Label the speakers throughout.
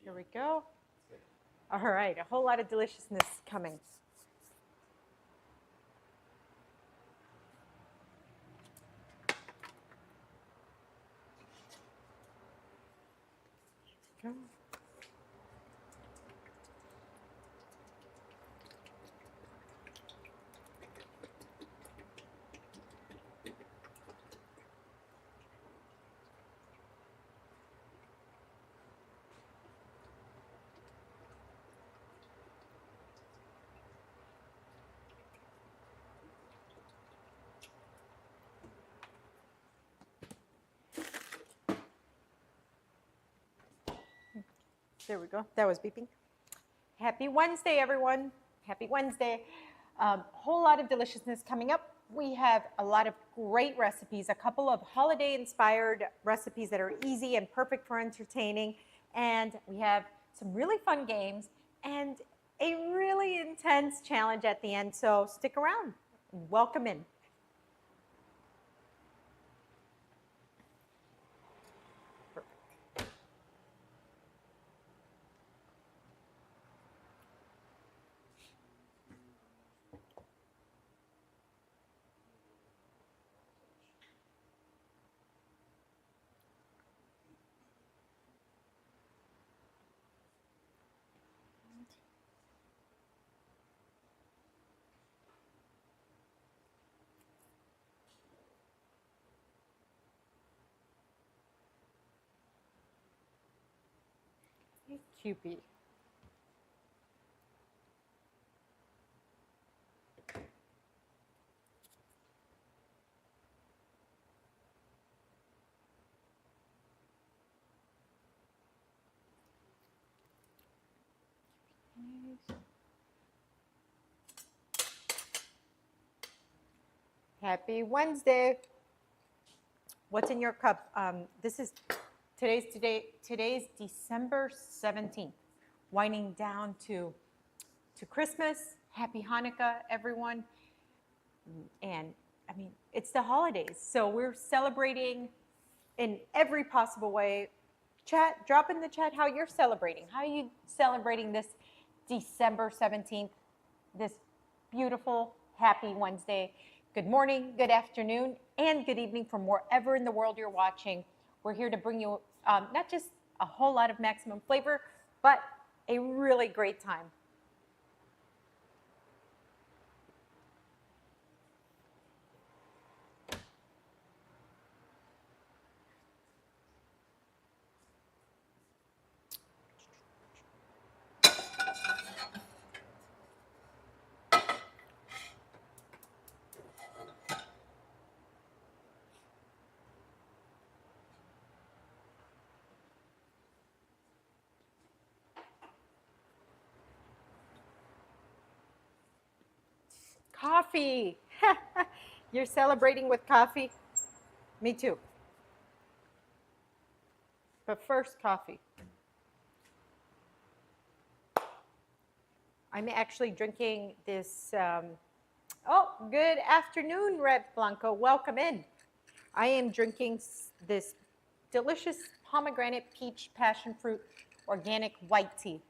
Speaker 1: Here we go. All right, a whole lot of deliciousness coming. Go. There we go. That was beeping. Happy Wednesday, everyone. Happy Wednesday. Whole lot of deliciousness coming up. We have a lot of great recipes, a couple of holiday-inspired recipes that are easy and perfect for entertaining. And we have some really fun games and a really intense challenge at the end. So stick around. Welcome in. Cupid. Happy Wednesday. What's in your cup? This is today's December 17th, winding down to Christmas. Happy Hanukkah, everyone. And I mean, it's the holidays, so we're celebrating in every possible way. Chat, drop in the chat how you're celebrating. How are you celebrating this December 17th, this beautiful, happy Wednesday? Good morning, good afternoon, and good evening from wherever in the world you're watching. We're here to bring you not just a whole lot of maximum flavor, but a really great time. Coffee. You're celebrating with coffee? Me too. But first, coffee. I'm actually drinking this. Oh, good afternoon, Red Blanco. Welcome in. I am drinking this delicious pomegranate peach passion fruit organic white tea.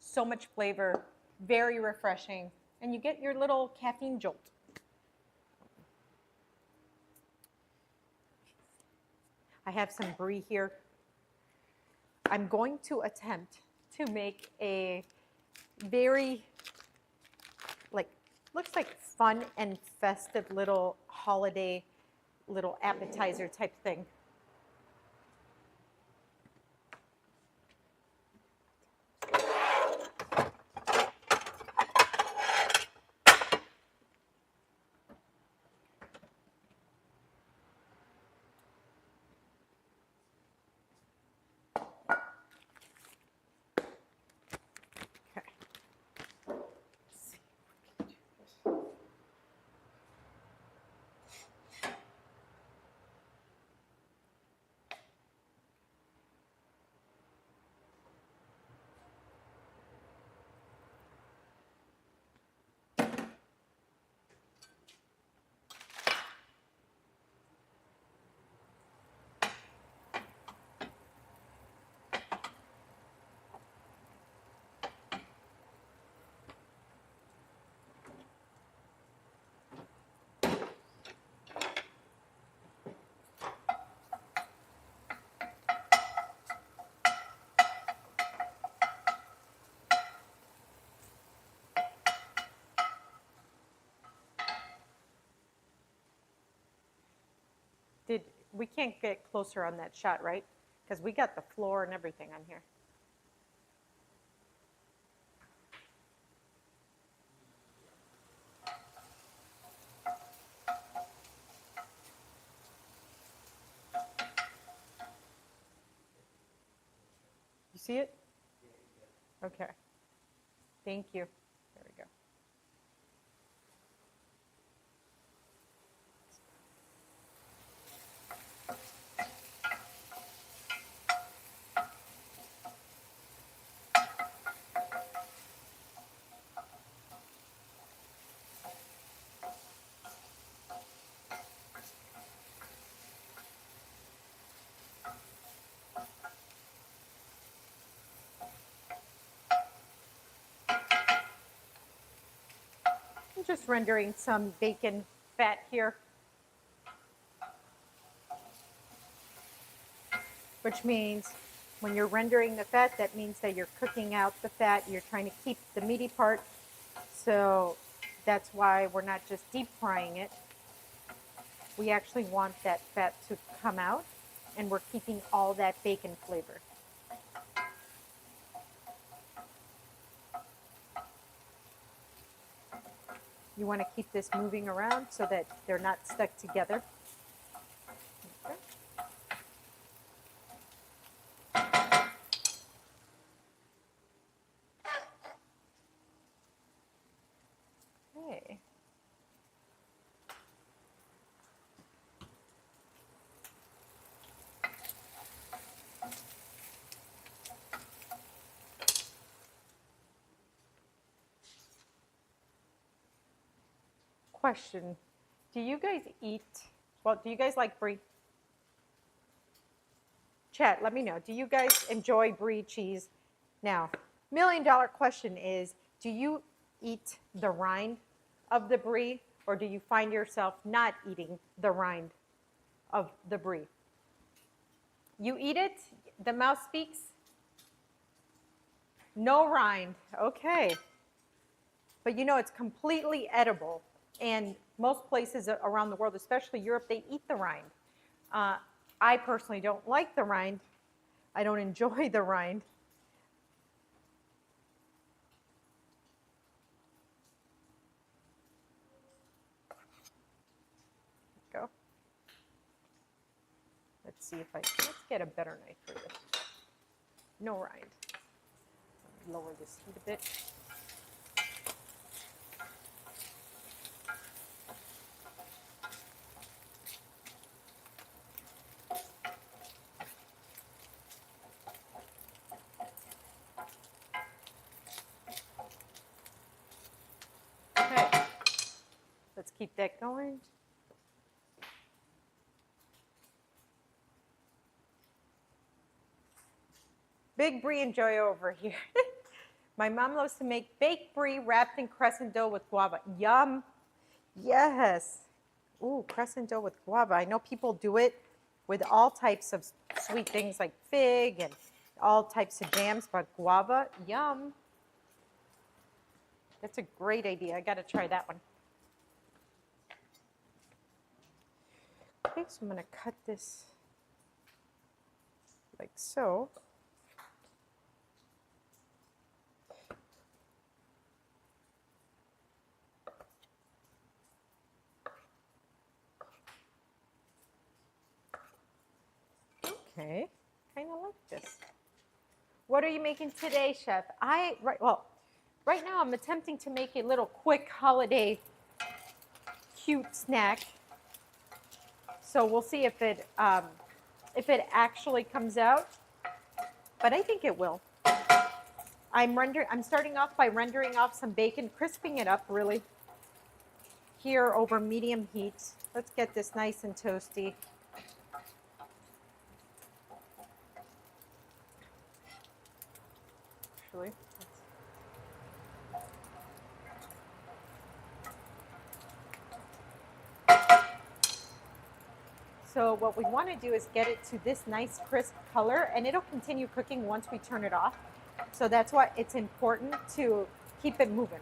Speaker 1: So much flavor, very refreshing, and you get your little caffeine jolt. I have some brie here. I'm going to attempt to make a very, looks like fun and festive little holiday, little appetizer type thing. We can't get closer on that shot, right? Because we got the floor and everything on here. You see it? Okay. Thank you. There we go. I'm just rendering some bacon fat here, which means when you're rendering the fat, that means that you're cooking out the fat. You're trying to keep the meaty part. So that's why we're not just deep frying it. We actually want that fat to come out, and we're keeping all that bacon flavor. You want to keep this moving around so that they're not stuck together. Okay. Okay. Question, do you guys eat, well, do you guys like brie? Chat, let me know. Do you guys enjoy brie cheese? Now, $1 million question is, do you eat the rind of the brie, or do you find yourself not eating the rind of the brie? You eat it? The mouth speaks? No rind. Okay. But you know, it's completely edible. And most places around the world, especially Europe, they eat the rind. I personally don't like the rind. I don't enjoy the rind. Go. Let's see if let's get a better knife for this. No rind. Lower this heat a bit. Okay, let's keep that going. Big brie enjoy over here. My mom loves to make baked brie wrapped in crescent dough with guava. Yum. Yes. Ooh, crescent dough with guava. I know people do it with all types of sweet things like fig and all types of jams, but guava, yum. That's a great idea. I got to try that one. Okay, so I'm going to cut this like so. Okay, kind of like this. What are you making today, Chef? Right now I'm attempting to make a little quick holiday cute snack. So we'll see if it actually comes out, but I think it will. I'm starting off by rendering off some bacon, crisping it up really here over medium heat. Let's get this nice and toasty. Actually, so what we want to do is get it to this nice crisp color, and it'll continue cooking once we turn it off. So that's why it's important to keep it moving.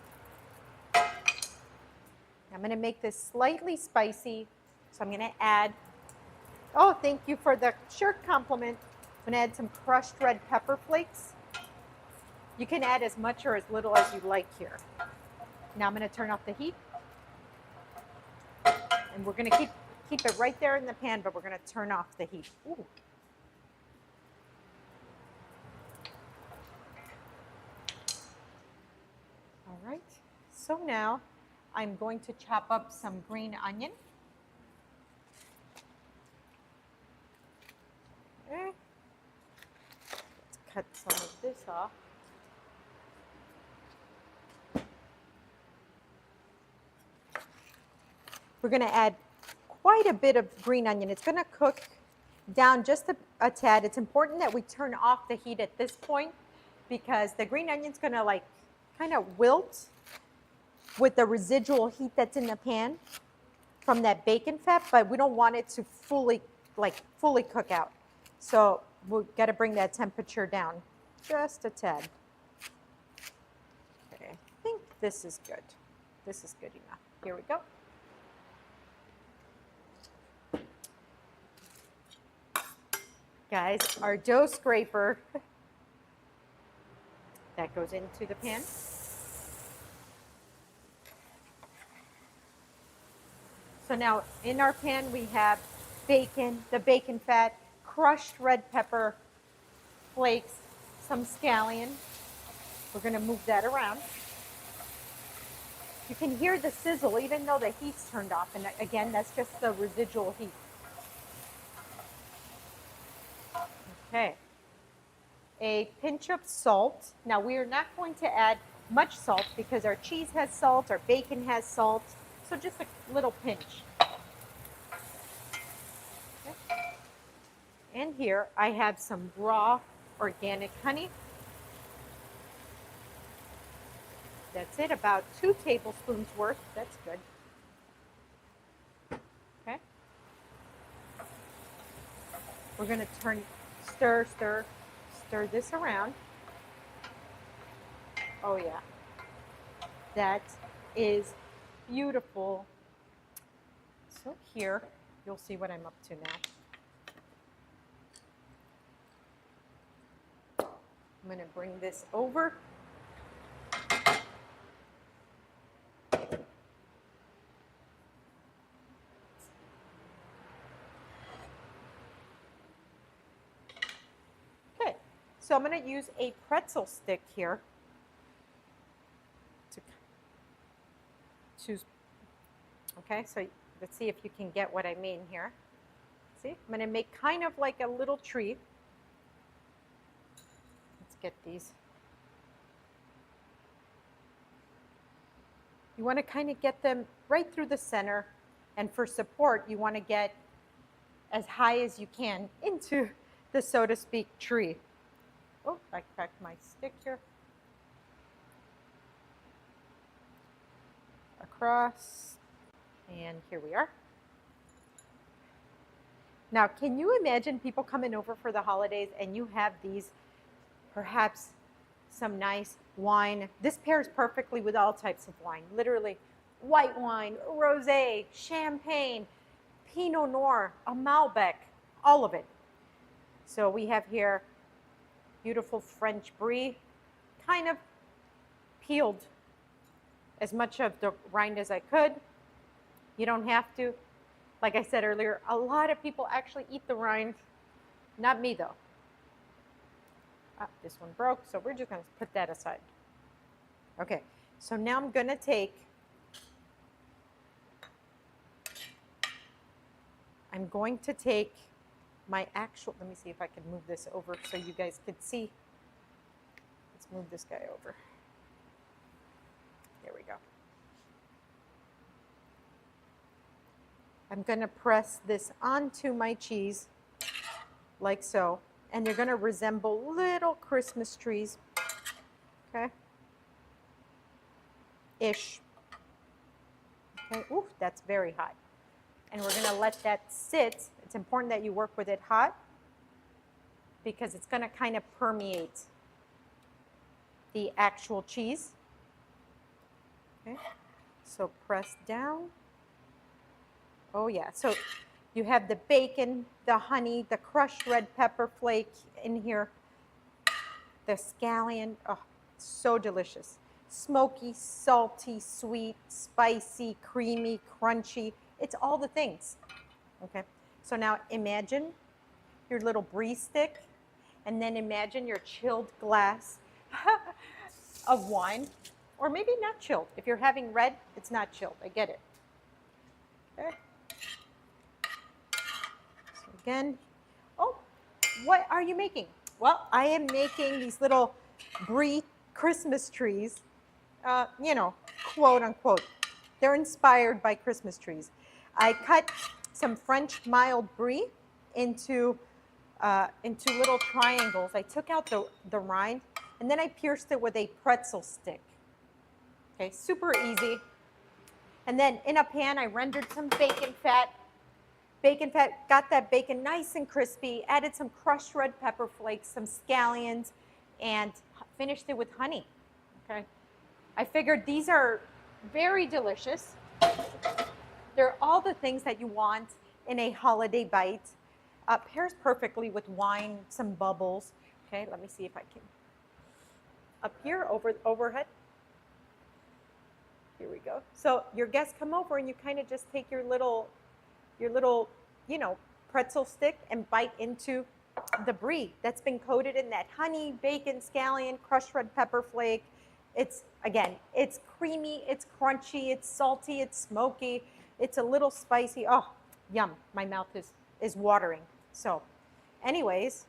Speaker 1: I'm going to make this slightly spicy, so I'm going to add Oh, thank you for the shirt compliment. I'm gonna add some crushed red pepper flakes. You can add as much or as little as you like here. Now I'm gonna turn off the heat. And we're gonna keep it right there in the pan, but we're gonna turn off the heat. Ooh. All right, so now I'm going to chop up some green onion. Okay. Let's cut some of this off. We're gonna add quite a bit of green onion. It's gonna cook down just a tad. It's important that we turn off the heat at this point because the green onion's gonna like kind of wilt with the residual heat that's in the pan from that bacon fat, but we don't want it to fully cook out. So we've got to bring that temperature down just a tad. Okay, I think this is good. This is good enough. Here we go. Guys, our dough scraper, that goes into the pan. So now in our pan we have bacon, the bacon fat, crushed red pepper flakes, some scallion. We're gonna move that around. You can hear the sizzle even though the heat's turned off. And again, that's just the residual heat. Okay. A pinch of salt. Now we are not going to add much salt because our cheese has salt, our bacon has salt. So just a little pinch. Okay. And here I have some raw organic honey. That's it, about 2 tablespoons worth. That's good. Okay. We're going to stir this around. Oh yeah. That is beautiful. So here, you'll see what I'm up to now. I'm going to bring this over. Okay, so I'm going to use a pretzel stick here to choose. Okay, so let's see if you can get what I mean here. See, I'm going to make kind of like a little tree. Let's get these. You want to kind of get them right through the center, and for support, you want to get as high as you can into the, so to speak, tree. Oh, I cracked my stick here. Across, and here we are. Now, can you imagine people coming over for the holidays and you have these, perhaps some nice wine. This pairs perfectly with all types of wine, literally white wine, rosé, champagne, Pinot Noir, a Malbec, all of it. So we have here beautiful French Brie, kind of peeled as much of the rind as I could. You don't have to. Like I said earlier, a lot of people actually eat the rind. Not me though. This one broke, so we're just going to put that aside. Okay, so now I'm going to take, my actual, let me see if I can move this over so you guys can see. Let's move this guy over. There we go. I'm going to press this onto my cheese like so. And they're going to resemble little Christmas trees, okay? Ish. Okay, ooh, that's very hot. And we're going to let that sit. It's important that you work with it hot because it's going to kind of permeate the actual cheese. Okay, so press down. Oh yeah, so You have the bacon, the honey, the crushed red pepper flake in here, the scallion. Oh, so delicious. Smoky, salty, sweet, spicy, creamy, crunchy. It's all the things. Okay. So now imagine your little brie stick, and then imagine your chilled glass of wine, or maybe not chilled. If you're having red, it's not chilled. I get it. Okay. So again, oh, what are you making? Well, I am making these little brie Christmas trees, you know, quote unquote. They're inspired by Christmas trees. I cut some French mild brie into little triangles. I took out the rind, and then I pierced it with a pretzel stick. Okay, super easy. And then in a pan, I rendered some bacon fat. Bacon fat, got that bacon nice and crispy, added some crushed red pepper flakes, some scallions, and finished it with honey. Okay, I figured these are very delicious. They're all the things that you want in a holiday bite. Pairs perfectly with wine, some bubbles. Okay, let me see if I can. Up here, overhead. Here we go. So your guests come over and you kind of just take your little, you know, pretzel stick and bite into the brie that's been coated in that honey, bacon, scallion, crushed red pepper flake. It's, again, it's creamy, it's crunchy, it's salty, it's smoky, it's a little spicy. Oh, yum. My mouth is watering. So anyways,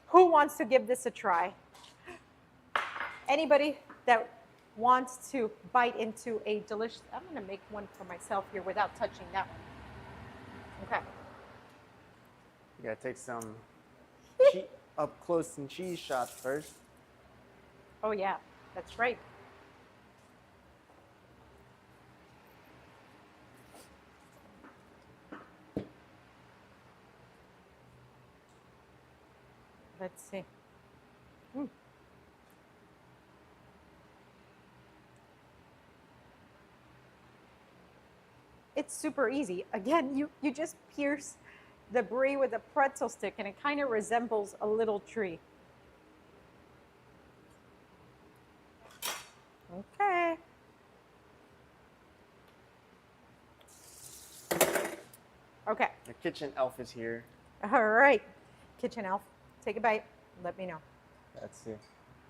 Speaker 1: who wants to give this a try? Anybody that wants to bite into a delicious, I'm going to make one for myself here without touching that one. Okay.
Speaker 2: You gotta take some up close and cheese shots first.
Speaker 1: Oh yeah, that's right. Let's see. It's super easy. Again, you just pierce the brie with a pretzel stick, and it kind of resembles a little tree. Okay. Okay.
Speaker 2: The kitchen elf is here.
Speaker 1: All right. Kitchen elf, take a bite. Let me know.
Speaker 2: Let's see.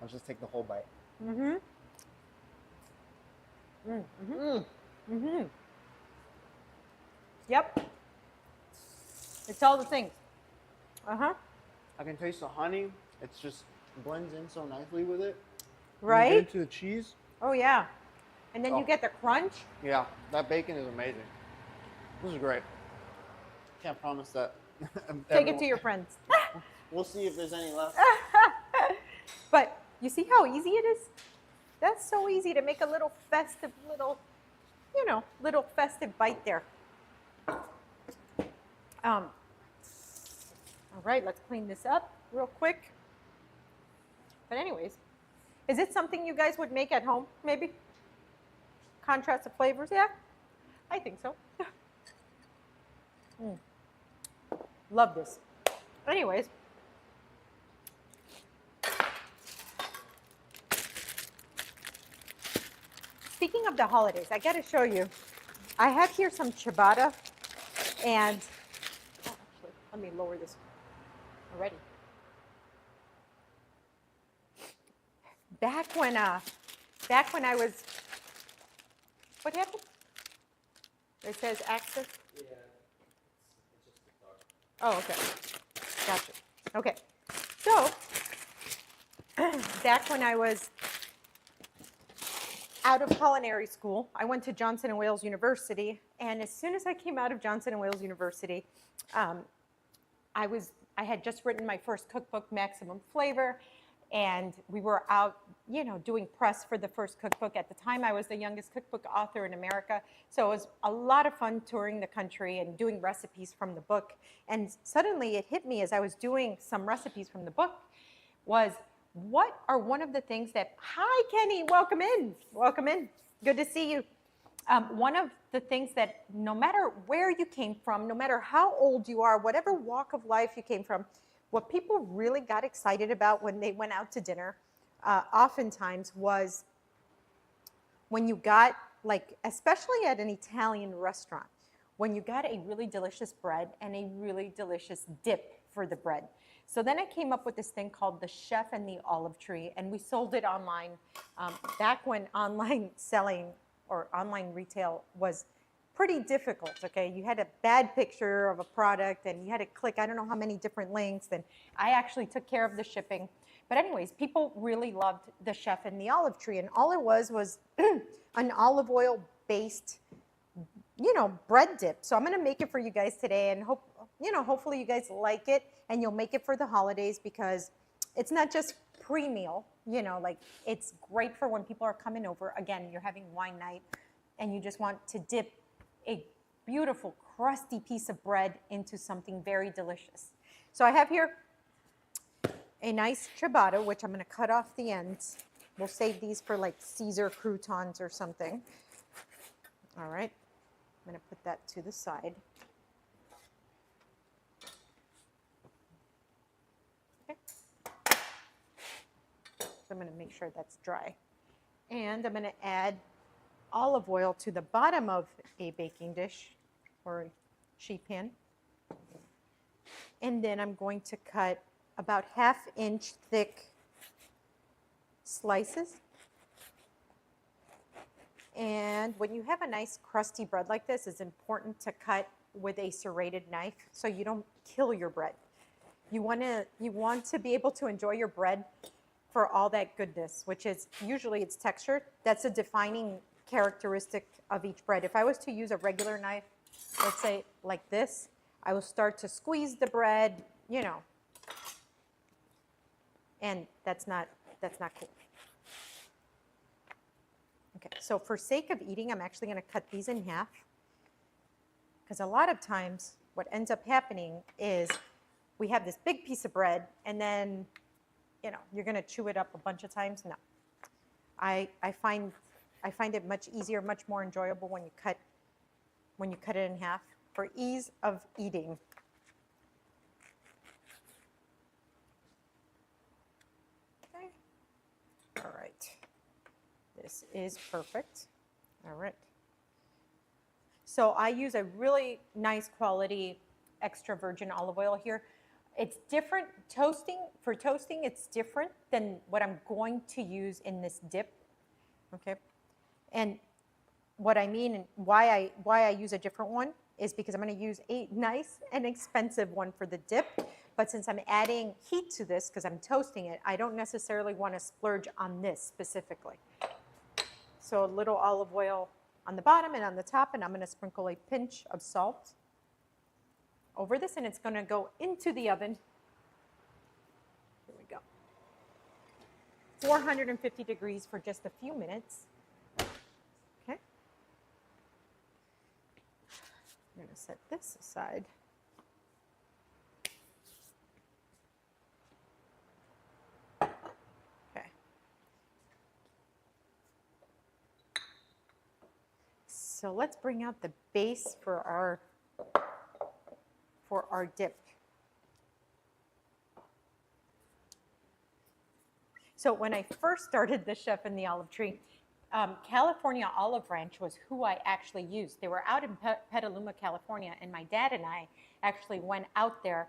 Speaker 2: I'll just take the whole bite.
Speaker 1: Mm-hmm. Mm-hmm. Yep. It's all the things. Uh-huh.
Speaker 2: I can taste the honey. It's just blends in so nicely with it.
Speaker 1: Right?
Speaker 2: You get into the cheese.
Speaker 1: Oh, yeah. And then you get the crunch.
Speaker 2: Yeah, that bacon is amazing. This is great. Can't promise that.
Speaker 1: Take it to your friends.
Speaker 2: We'll see if there's any left.
Speaker 1: But you see how easy it is? That's so easy to make a little festive, little festive bite there. All right, let's clean this up real quick. But anyways, is it something you guys would make at home, maybe? Contrast of flavors, yeah? I think so. Love this. Anyways. Speaking of the holidays, I got to show you. I have here some ciabatta, and actually, let me lower this already. Back when I was, what happened? It says access.
Speaker 3: Yeah, it's just the dark.
Speaker 1: Oh, okay. Gotcha. Okay. So, back when I was out of culinary school, I went to Johnson & Wales University, and as soon as I came out of Johnson & Wales University, I had just written my first cookbook, Maximum Flavor, and we were out, doing press for the first cookbook. At the time, I was the youngest cookbook author in America, so it was a lot of fun touring the country and doing recipes from the book. And suddenly it hit me as I was doing some recipes from the book was, what are one of the things that, hi Kenny, welcome in, good to see you. One of the things that no matter where you came from, no matter how old you are, whatever walk of life you came from, what people really got excited about when they went out to dinner, oftentimes was when you got, like, especially at an Italian restaurant, when you got a really delicious bread and a really delicious dip for the bread. So then I came up with this thing called the Chef and the Olive Tree, and we sold it online back when online selling or online retail was pretty difficult, okay? You had a bad picture of a product and you had to click I don't know how many different links, and I actually took care of the shipping. But anyways, people really loved the Chef and the Olive Tree, and all it was an olive oil based, you know, bread dip. So I'm gonna make it for you guys today, and hopefully you guys like it and you'll make it for the holidays, because it's not just pre-meal, you know, like it's great for when people are coming over. Again, you're having wine night and you just want to dip a beautiful crusty piece of bread into something very delicious. So I have here a nice ciabatta, which I'm going to cut off the ends. We'll save these for like Caesar croutons or something. All right, I'm going to put that to the side. Okay. So I'm going to make sure that's dry. And I'm going to add olive oil to the bottom of a baking dish or a sheet pan. And then I'm going to cut about 1/2 inch thick slices. And when you have a nice crusty bread like this, it's important to cut with a serrated knife so you don't kill your bread. You want to be able to enjoy your bread for all that goodness, which is usually its texture. That's a defining characteristic of each bread. If I was to use a regular knife, let's say like this, I will start to squeeze the bread, you know, and that's not cool. Okay, so for sake of eating, I'm actually going to cut these in half, because a lot of times what ends up happening is we have this big piece of bread and then, you know, you're going to chew it up a bunch of times. No, I find it much easier, much more enjoyable when you cut it in half for ease of eating. Okay. All right. This is perfect. All right. So I use a really nice quality extra virgin olive oil here. It's different for toasting, it's different than what I'm going to use in this dip. Okay. And what I mean and why I use a different one is because I'm going to use a nice and expensive one for the dip. But since I'm adding heat to this because I'm toasting it, I don't necessarily want to splurge on this specifically. So a little olive oil on the bottom and on the top, and I'm going to sprinkle a pinch of salt over this, and it's going to go into the oven. Here we go. 450 degrees for just a few minutes. Okay. I'm going to set this aside. Okay. So let's bring out the base for our dip. So when I first started the Chef and the Olive Tree, California Olive Ranch was who I actually used. They were out in Petaluma, California, and my dad and I actually went out there.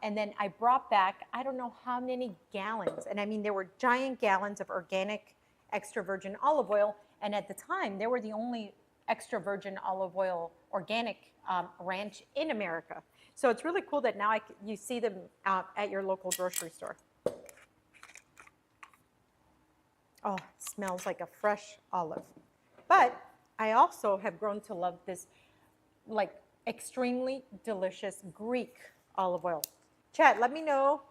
Speaker 1: And then I brought back, I don't know how many gallons. And I mean, there were giant gallons of organic extra virgin olive oil. And at the time, they were the only extra virgin olive oil organic ranch in America. So it's really cool that now you see them at your local grocery store. Oh, it smells like a fresh olive. But I also have grown to love this like extremely delicious Greek olive oil. Chat, let me know.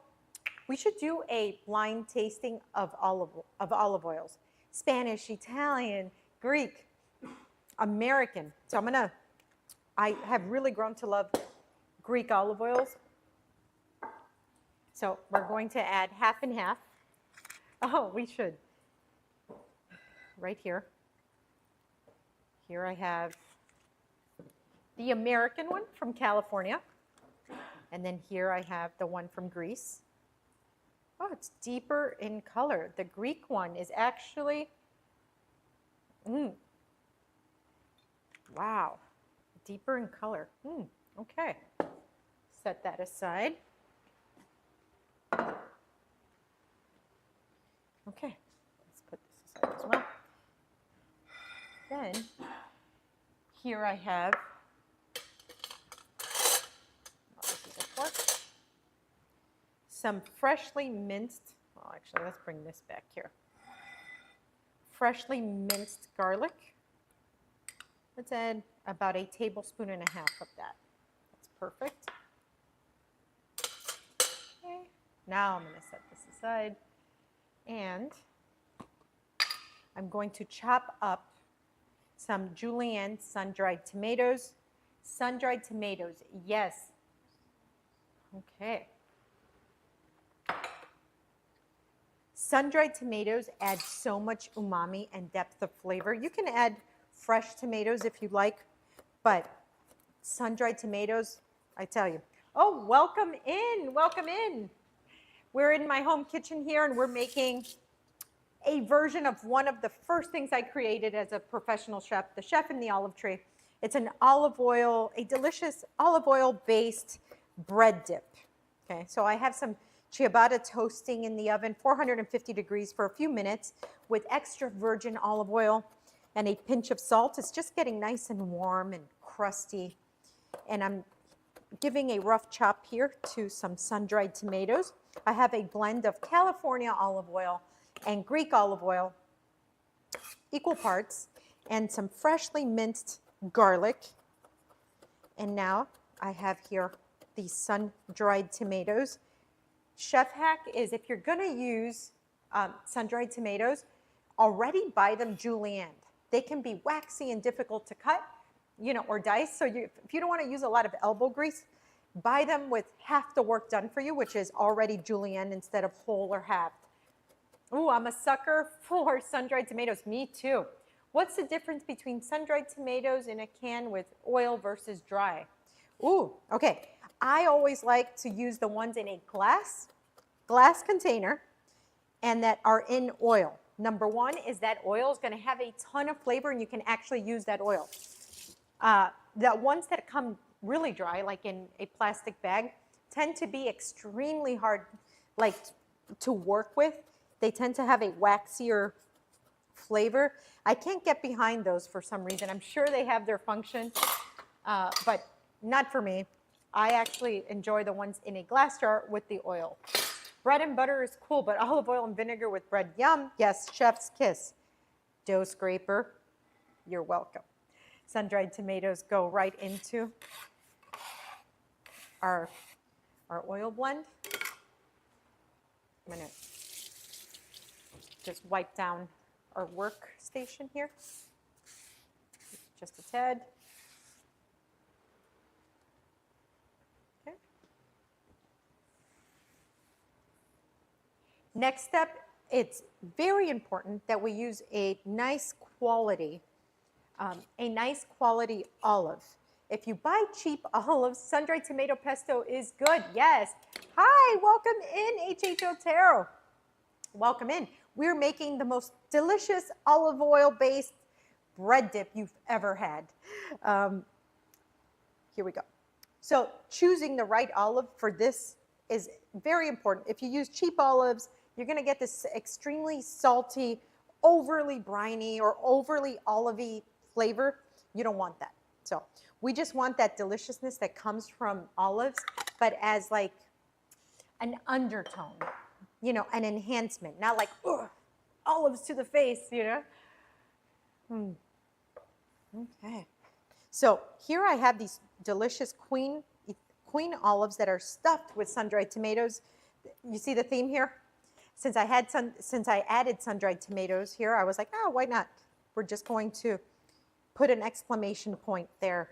Speaker 1: We should do a blind tasting of olive oils. Spanish, Italian, Greek, American. So I have really grown to love Greek olive oils. So we're going to add half and half. Oh, we should. Right here. Here I have the American one from California. And then here I have the one from Greece. Oh, it's deeper in color. The Greek one is actually, wow, deeper in color. Okay, set that aside. Okay, let's put this aside as well. Then, here I have, this is a fork, some freshly minced, well actually let's bring this back here. Freshly minced garlic. Let's add about 1.5 tablespoons of that. That's perfect. Okay, now I'm going to set this aside. And I'm going to chop up some julienne sun-dried tomatoes. Sun-dried tomatoes, yes. Okay. Sun-dried tomatoes add so much umami and depth of flavor. You can add fresh tomatoes if you like, but sun-dried tomatoes, I tell you. Oh, welcome in, welcome in. We're in my home kitchen here, and we're making a version of one of the first things I created as a professional chef, the Chef in the Olive Tree. It's an olive oil, a delicious olive oil-based bread dip. Okay, so I have some ciabatta toasting in the oven, 450 degrees for a few minutes with extra virgin olive oil and a pinch of salt. It's just getting nice and warm and crusty. And I'm giving a rough chop here to some sun-dried tomatoes. I have a blend of California olive oil and Greek olive oil, equal parts, and some freshly minced garlic. And now I have here the sun-dried tomatoes. Chef hack is if you're going to use sun-dried tomatoes, already buy them julienne. They can be waxy and difficult to cut, you know, or dice. So if you don't want to use a lot of elbow grease, buy them with half the work done for you, which is already julienne instead of whole or halved. Ooh, I'm a sucker for sun-dried tomatoes. Me too. What's the difference between sun-dried tomatoes in a can with oil versus dry? Ooh, okay. I always like to use the ones in a glass container and that are in oil. Number one is that oil is going to have a ton of flavor, and you can actually use that oil. The ones that come really dry, like in a plastic bag, tend to be extremely hard, like, to work with. They tend to have a waxier flavor. I can't get behind those for some reason. I'm sure they have their function, but not for me. I actually enjoy the ones in a glass jar with the oil. Bread and butter is cool, but olive oil and vinegar with bread, yum. Yes, chef's kiss. Dough scraper, you're welcome. Sun-dried tomatoes go right into our oil blend. I'm gonna just wipe down our workstation here, just a tad. Okay. Next step, it's very important that we use a nice quality olive. If you buy cheap olives, sun-dried tomato pesto is good. Yes. Hi, welcome in, H.H. Otero. Welcome in. We're making the most delicious olive oil-based bread dip you've ever had. Here we go. So choosing the right olive for this is very important. If you use cheap olives, you're going to get this extremely salty, overly briny, or overly olivey flavor. You don't want that. So we just want that deliciousness that comes from olives, but as like an undertone, you know, an enhancement, not like, ugh, olives to the face, you know. Okay. So here I have these delicious queen olives that are stuffed with sun-dried tomatoes. You see the theme here? Since I added sun-dried tomatoes here, I was like, oh, why not? We're just going to put an exclamation point there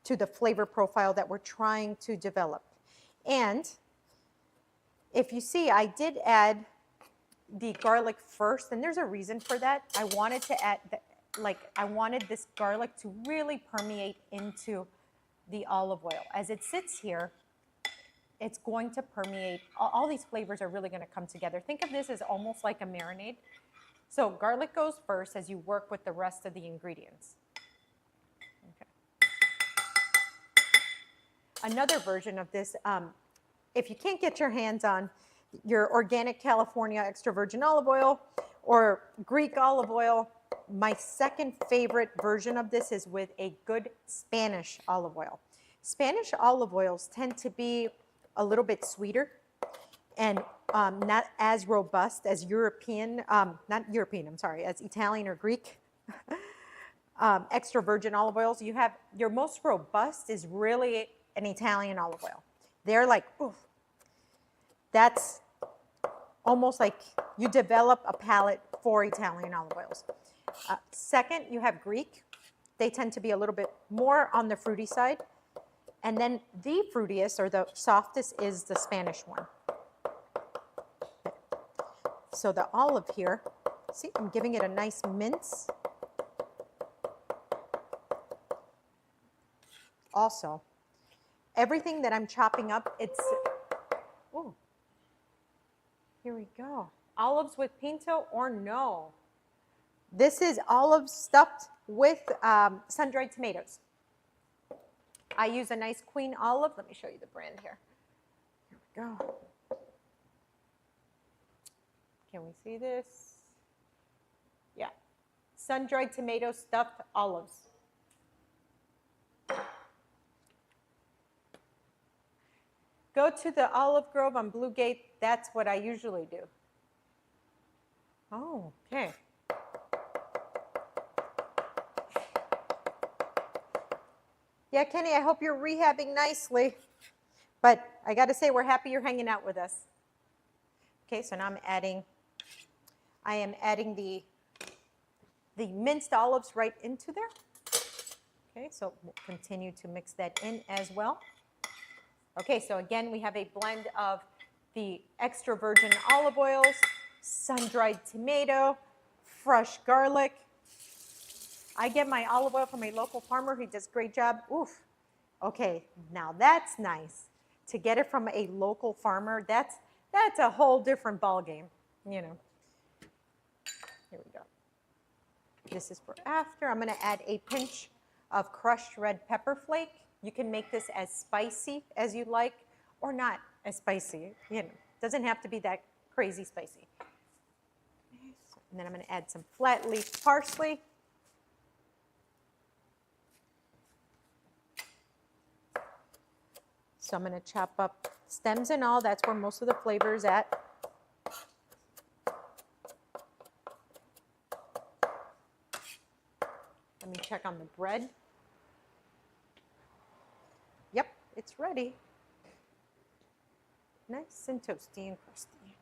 Speaker 1: to the flavor profile that we're trying to develop. And if you see, I did add the garlic first, and there's a reason for that. I wanted to I wanted this garlic to really permeate into the olive oil. As it sits here, it's going to permeate, all these flavors are really gonna come together. Think of this as almost like a marinade. So garlic goes first as you work with the rest of the ingredients. Okay. Another version of this, if you can't get your hands on your organic California extra virgin olive oil or Greek olive oil, my second favorite version of this is with a good Spanish olive oil. Spanish olive oils tend to be a little bit sweeter and not as robust as European, not European, I'm sorry, as Italian or Greek extra virgin olive oils. You have, your most robust is really an Italian olive oil. They're like, oof, that's almost like you develop a palate for Italian olive oils. Second, you have Greek. They tend to be a little bit more on the fruity side. And then the fruitiest or the softest is the Spanish one. So the olive here, see, I'm giving it a nice mince. Also, everything that I'm chopping up, it's, oh, here we go. Olives with pinto or no? This is olives stuffed with sun-dried tomatoes. I use a nice Queen olive. Let me show you the brand here. Here we go. Can we see this? Yeah. Sun-dried tomato stuffed olives. Go to the Olive Grove on Blue Gate. That's what I usually do. Oh, okay. Yeah, Kenny, I hope you're rehabbing nicely. But I got to say, we're happy you're hanging out with us. Okay, so now I am adding the minced olives right into there. Okay, so we'll continue to mix that in as well. Okay, so again, we have a blend of the extra virgin olive oils, sun-dried tomato, fresh garlic. I get my olive oil from a local farmer who does a great job. Oof. Okay, now that's nice. To get it from a local farmer, that's a whole different ballgame, you know. Here we go. This is for after. I'm going to add a pinch of crushed red pepper flake. You can make this as spicy as you like or not as spicy. You know, doesn't have to be that crazy spicy. And then I'm going to add some flat leaf parsley. So I'm going to chop up stems and all. That's where most of the flavor is at. Let me check on the bread. Yep, it's ready. Nice and toasty and crusty.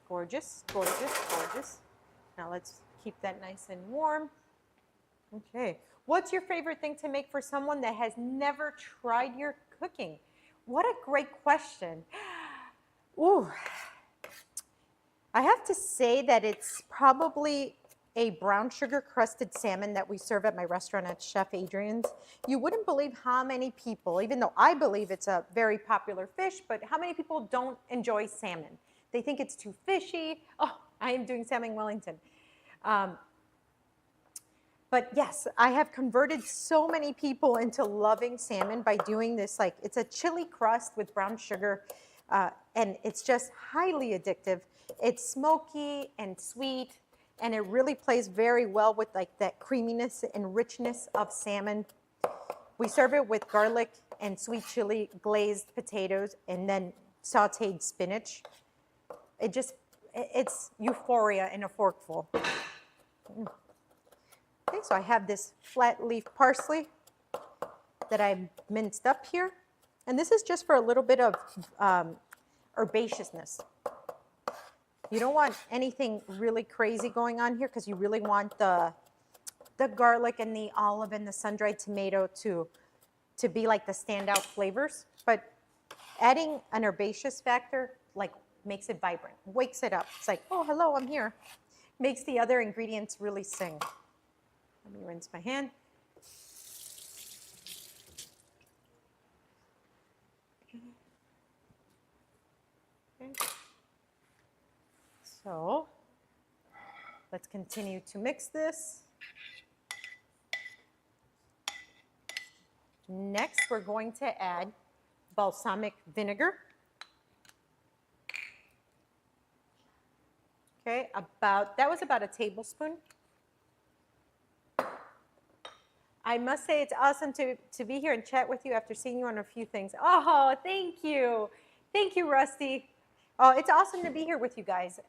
Speaker 1: Gorgeous, gorgeous, gorgeous. Now let's keep that nice and warm. Okay. What's your favorite thing to make for someone that has never tried your cooking? What a great question. Ooh. I have to say that it's probably a brown sugar crusted salmon that we serve at my restaurant at Chef Adrian's. You wouldn't believe how many people, even though I believe it's a very popular fish, but how many people don't enjoy salmon? They think it's too fishy. Oh, I am doing salmon Wellington. But yes, I have converted so many people into loving salmon by doing this. Like, it's a chili crust with brown sugar, and it's just highly addictive. It's smoky and sweet, and it really plays very well with like that creaminess and richness of salmon. We serve it with garlic and sweet chili glazed potatoes and then sauteed spinach. It's euphoria in a forkful. Okay, so I have this flat leaf parsley that I minced up here. And this is just for a little bit of herbaceousness. You don't want anything really crazy going on here because you really want the garlic and the olive and the sun-dried tomato to be like the standout flavors. But adding an herbaceous factor like makes it vibrant, wakes it up. It's like, oh, hello, I'm here. makes the other ingredients really sing. Let me rinse my hand. Okay. So let's continue to mix this. Next, we're going to add balsamic vinegar. Okay, that was about a tablespoon. I must say it's awesome to be here and chat with you after seeing you on a few things. Oh, thank you. Thank you, Rusty. Oh, it's awesome to be here with you guys.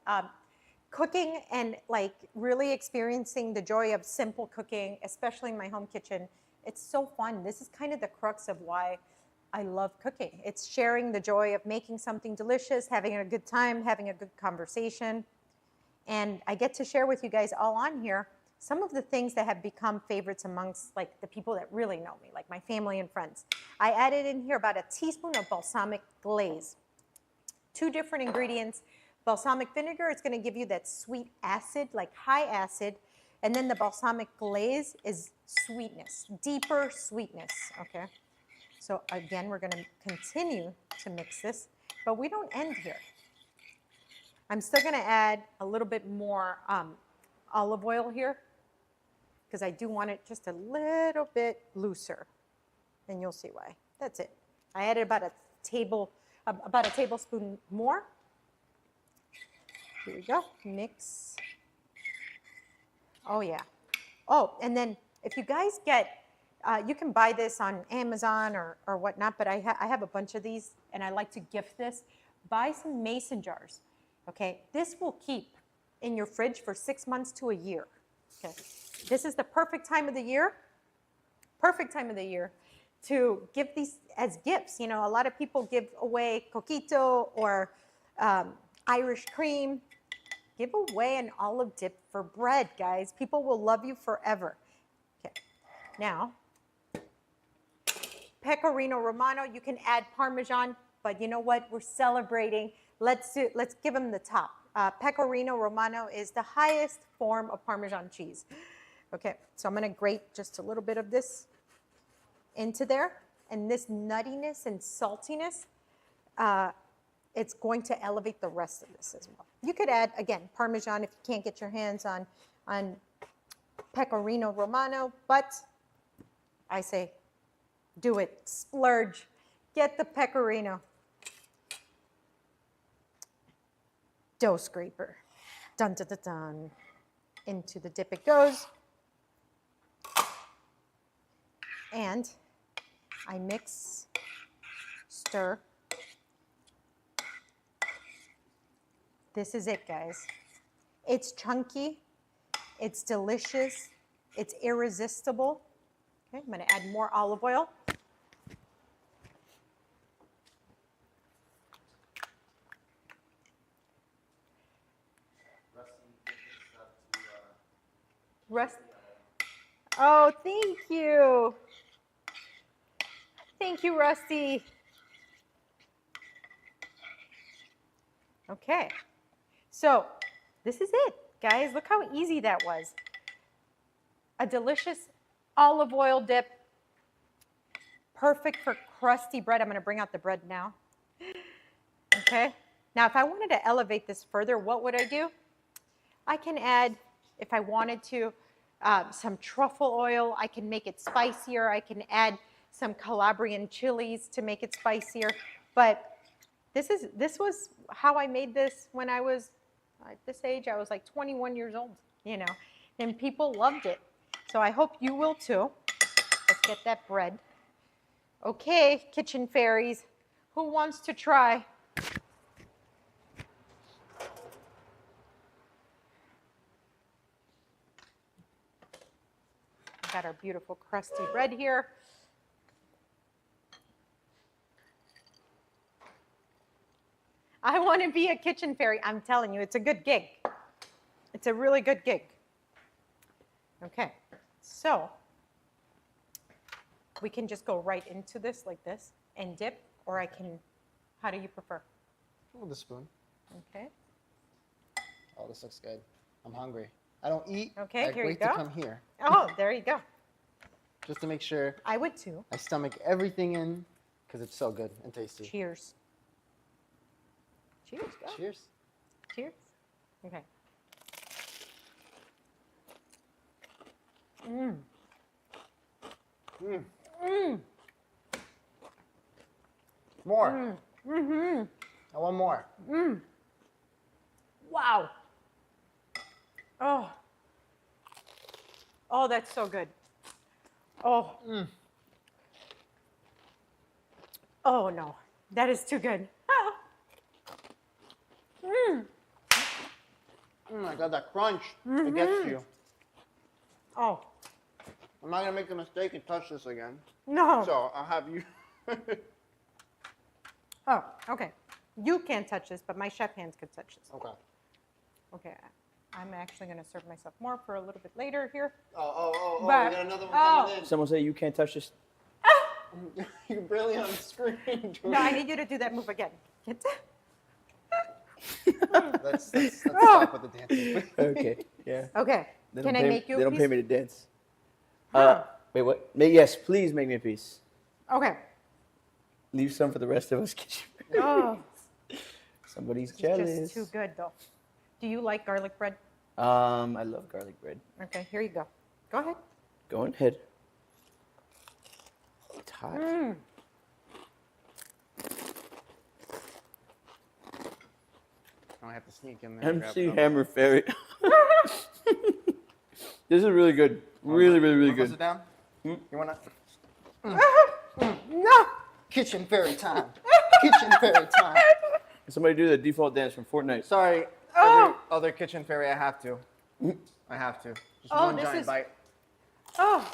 Speaker 1: Cooking and like really experiencing the joy of simple cooking, especially in my home kitchen. It's so fun. This is kind of the crux of why I love cooking. It's sharing the joy of making something delicious, having a good time, having a good conversation. And I get to share with you guys all on here some of the things that have become favorites amongst like the people that really know me, like my family and friends. I added in here about a teaspoon of balsamic glaze. 2 different ingredients. Balsamic vinegar is going to give you that sweet acid, like high acid. And then the balsamic glaze is sweetness, deeper sweetness, okay? So again, we're going to continue to mix this, but we don't end here. I'm still going to add a little bit more olive oil here because I do want it just a little bit looser, and you'll see why. That's it. I added about a tablespoon more. Here we go. Mix. Oh yeah. Oh, and then if you guys get, you can buy this on Amazon or whatnot, but I have a bunch of these, and I like to gift this. Buy some mason jars. Okay, this will keep in your fridge for 6 months to a year. Okay, this is the perfect time of the year to give these as gifts. You know, a lot of people give away coquito or Irish cream. Give away an olive dip for bread, guys. People will love you forever. Okay, now, Pecorino Romano, you can add Parmesan, but you know what? We're celebrating. Let's give them the top. Pecorino Romano is the highest form of Parmesan cheese. Okay, so I'm going to grate just a little bit of this into there. And this nuttiness and saltiness, it's going to elevate the rest of this as well. You could add, again, Parmesan if you can't get your hands on Pecorino Romano, but I say do it, splurge, get the Pecorino. Dough scraper, dun dun dun dun. Into the dip it goes. And I mix, stir. This is it, guys. It's chunky, it's delicious, it's irresistible. Okay, I'm gonna add more olive oil. Rust. Oh, thank you. Thank you, Rusty. Okay, so this is it, guys. Look how easy that was. A delicious olive oil dip, perfect for crusty bread. I'm going to bring out the bread now. Okay, now if I wanted to elevate this further, what would I do? I can add, if I wanted to, some truffle oil. I can make it spicier. I can add some Calabrian chilies to make it spicier. But this was how I made this when I was at this age. I was like 21 years old, you know, and people loved it. So I hope you will too. Let's get that bread. Okay, kitchen fairies, who wants to try? Got our beautiful crusty bread here. I want to be a kitchen fairy. I'm telling you, it's a good gig. It's a really good gig. Okay, so we can just go right into this like this and dip, or I can, how do you prefer?
Speaker 2: With a spoon.
Speaker 1: Okay.
Speaker 2: Oh, this looks good. I'm hungry. I don't eat.
Speaker 1: Okay,
Speaker 2: I
Speaker 1: here you
Speaker 2: wait
Speaker 1: go.
Speaker 2: to come here
Speaker 1: Oh, there you go.
Speaker 2: just to make sure
Speaker 1: I would too.
Speaker 2: I stomach everything in because it's so good and tasty.
Speaker 1: Cheers. Cheers. Go.
Speaker 2: Cheers.
Speaker 1: Cheers. Okay. Mmm.
Speaker 2: Mm.
Speaker 1: Mmm.
Speaker 2: More.
Speaker 1: Mm. Mm-hmm.
Speaker 2: I want more.
Speaker 1: Mmm. Wow. Oh. Oh, that's so good. Oh.
Speaker 2: Mm.
Speaker 1: Oh no, that is too good. Mmm.
Speaker 2: Oh my god, that crunch. It gets to you.
Speaker 1: Oh
Speaker 2: I'm not gonna make the mistake and touch this again.
Speaker 1: no.
Speaker 2: So I'll have you.
Speaker 1: Oh, okay. You can't touch this, but my chef hands could touch this.
Speaker 2: Okay.
Speaker 1: Okay, I'm actually going to serve myself more for a little bit later here.
Speaker 2: Oh,
Speaker 1: But-
Speaker 2: we got another one
Speaker 1: oh.
Speaker 2: coming
Speaker 4: Someone say you can't touch this.
Speaker 2: in. You're barely on the screen.
Speaker 1: No, I need you to do that move again. Get
Speaker 2: Let's stop with the dancing.
Speaker 4: Okay. Yeah.
Speaker 1: Okay.
Speaker 4: They
Speaker 1: Can
Speaker 4: don't
Speaker 1: I
Speaker 4: pay-
Speaker 1: make you
Speaker 4: They
Speaker 1: a
Speaker 4: don't
Speaker 1: piece?
Speaker 4: pay me to dance.
Speaker 1: Huh.
Speaker 4: Wait, what? Yes, please make me a piece.
Speaker 1: Okay.
Speaker 4: Leave some for the rest of us.
Speaker 1: Oh,
Speaker 4: Somebody's
Speaker 1: it's
Speaker 4: jealous.
Speaker 1: just too good though. Do you like garlic bread?
Speaker 4: I love garlic bread.
Speaker 1: Okay, here you go. Go ahead.
Speaker 4: Go ahead. It's hot.
Speaker 1: Mm.
Speaker 2: I have to sneak in there. and grab
Speaker 4: MC
Speaker 2: some.
Speaker 4: Hammer Fairy. This is really good. Really, really, really
Speaker 2: Wanna bust
Speaker 4: good.
Speaker 2: it down?
Speaker 4: Hmm?
Speaker 2: You wanna?
Speaker 1: No.
Speaker 2: Kitchen fairy time. Kitchen fairy time.
Speaker 4: Somebody do the default dance from Fortnite.
Speaker 2: Sorry,
Speaker 1: Oh.
Speaker 2: every other kitchen fairy. I have to. I have to. Just
Speaker 1: Oh,
Speaker 2: one
Speaker 1: this
Speaker 2: giant
Speaker 1: is-
Speaker 2: bite.
Speaker 1: Oh,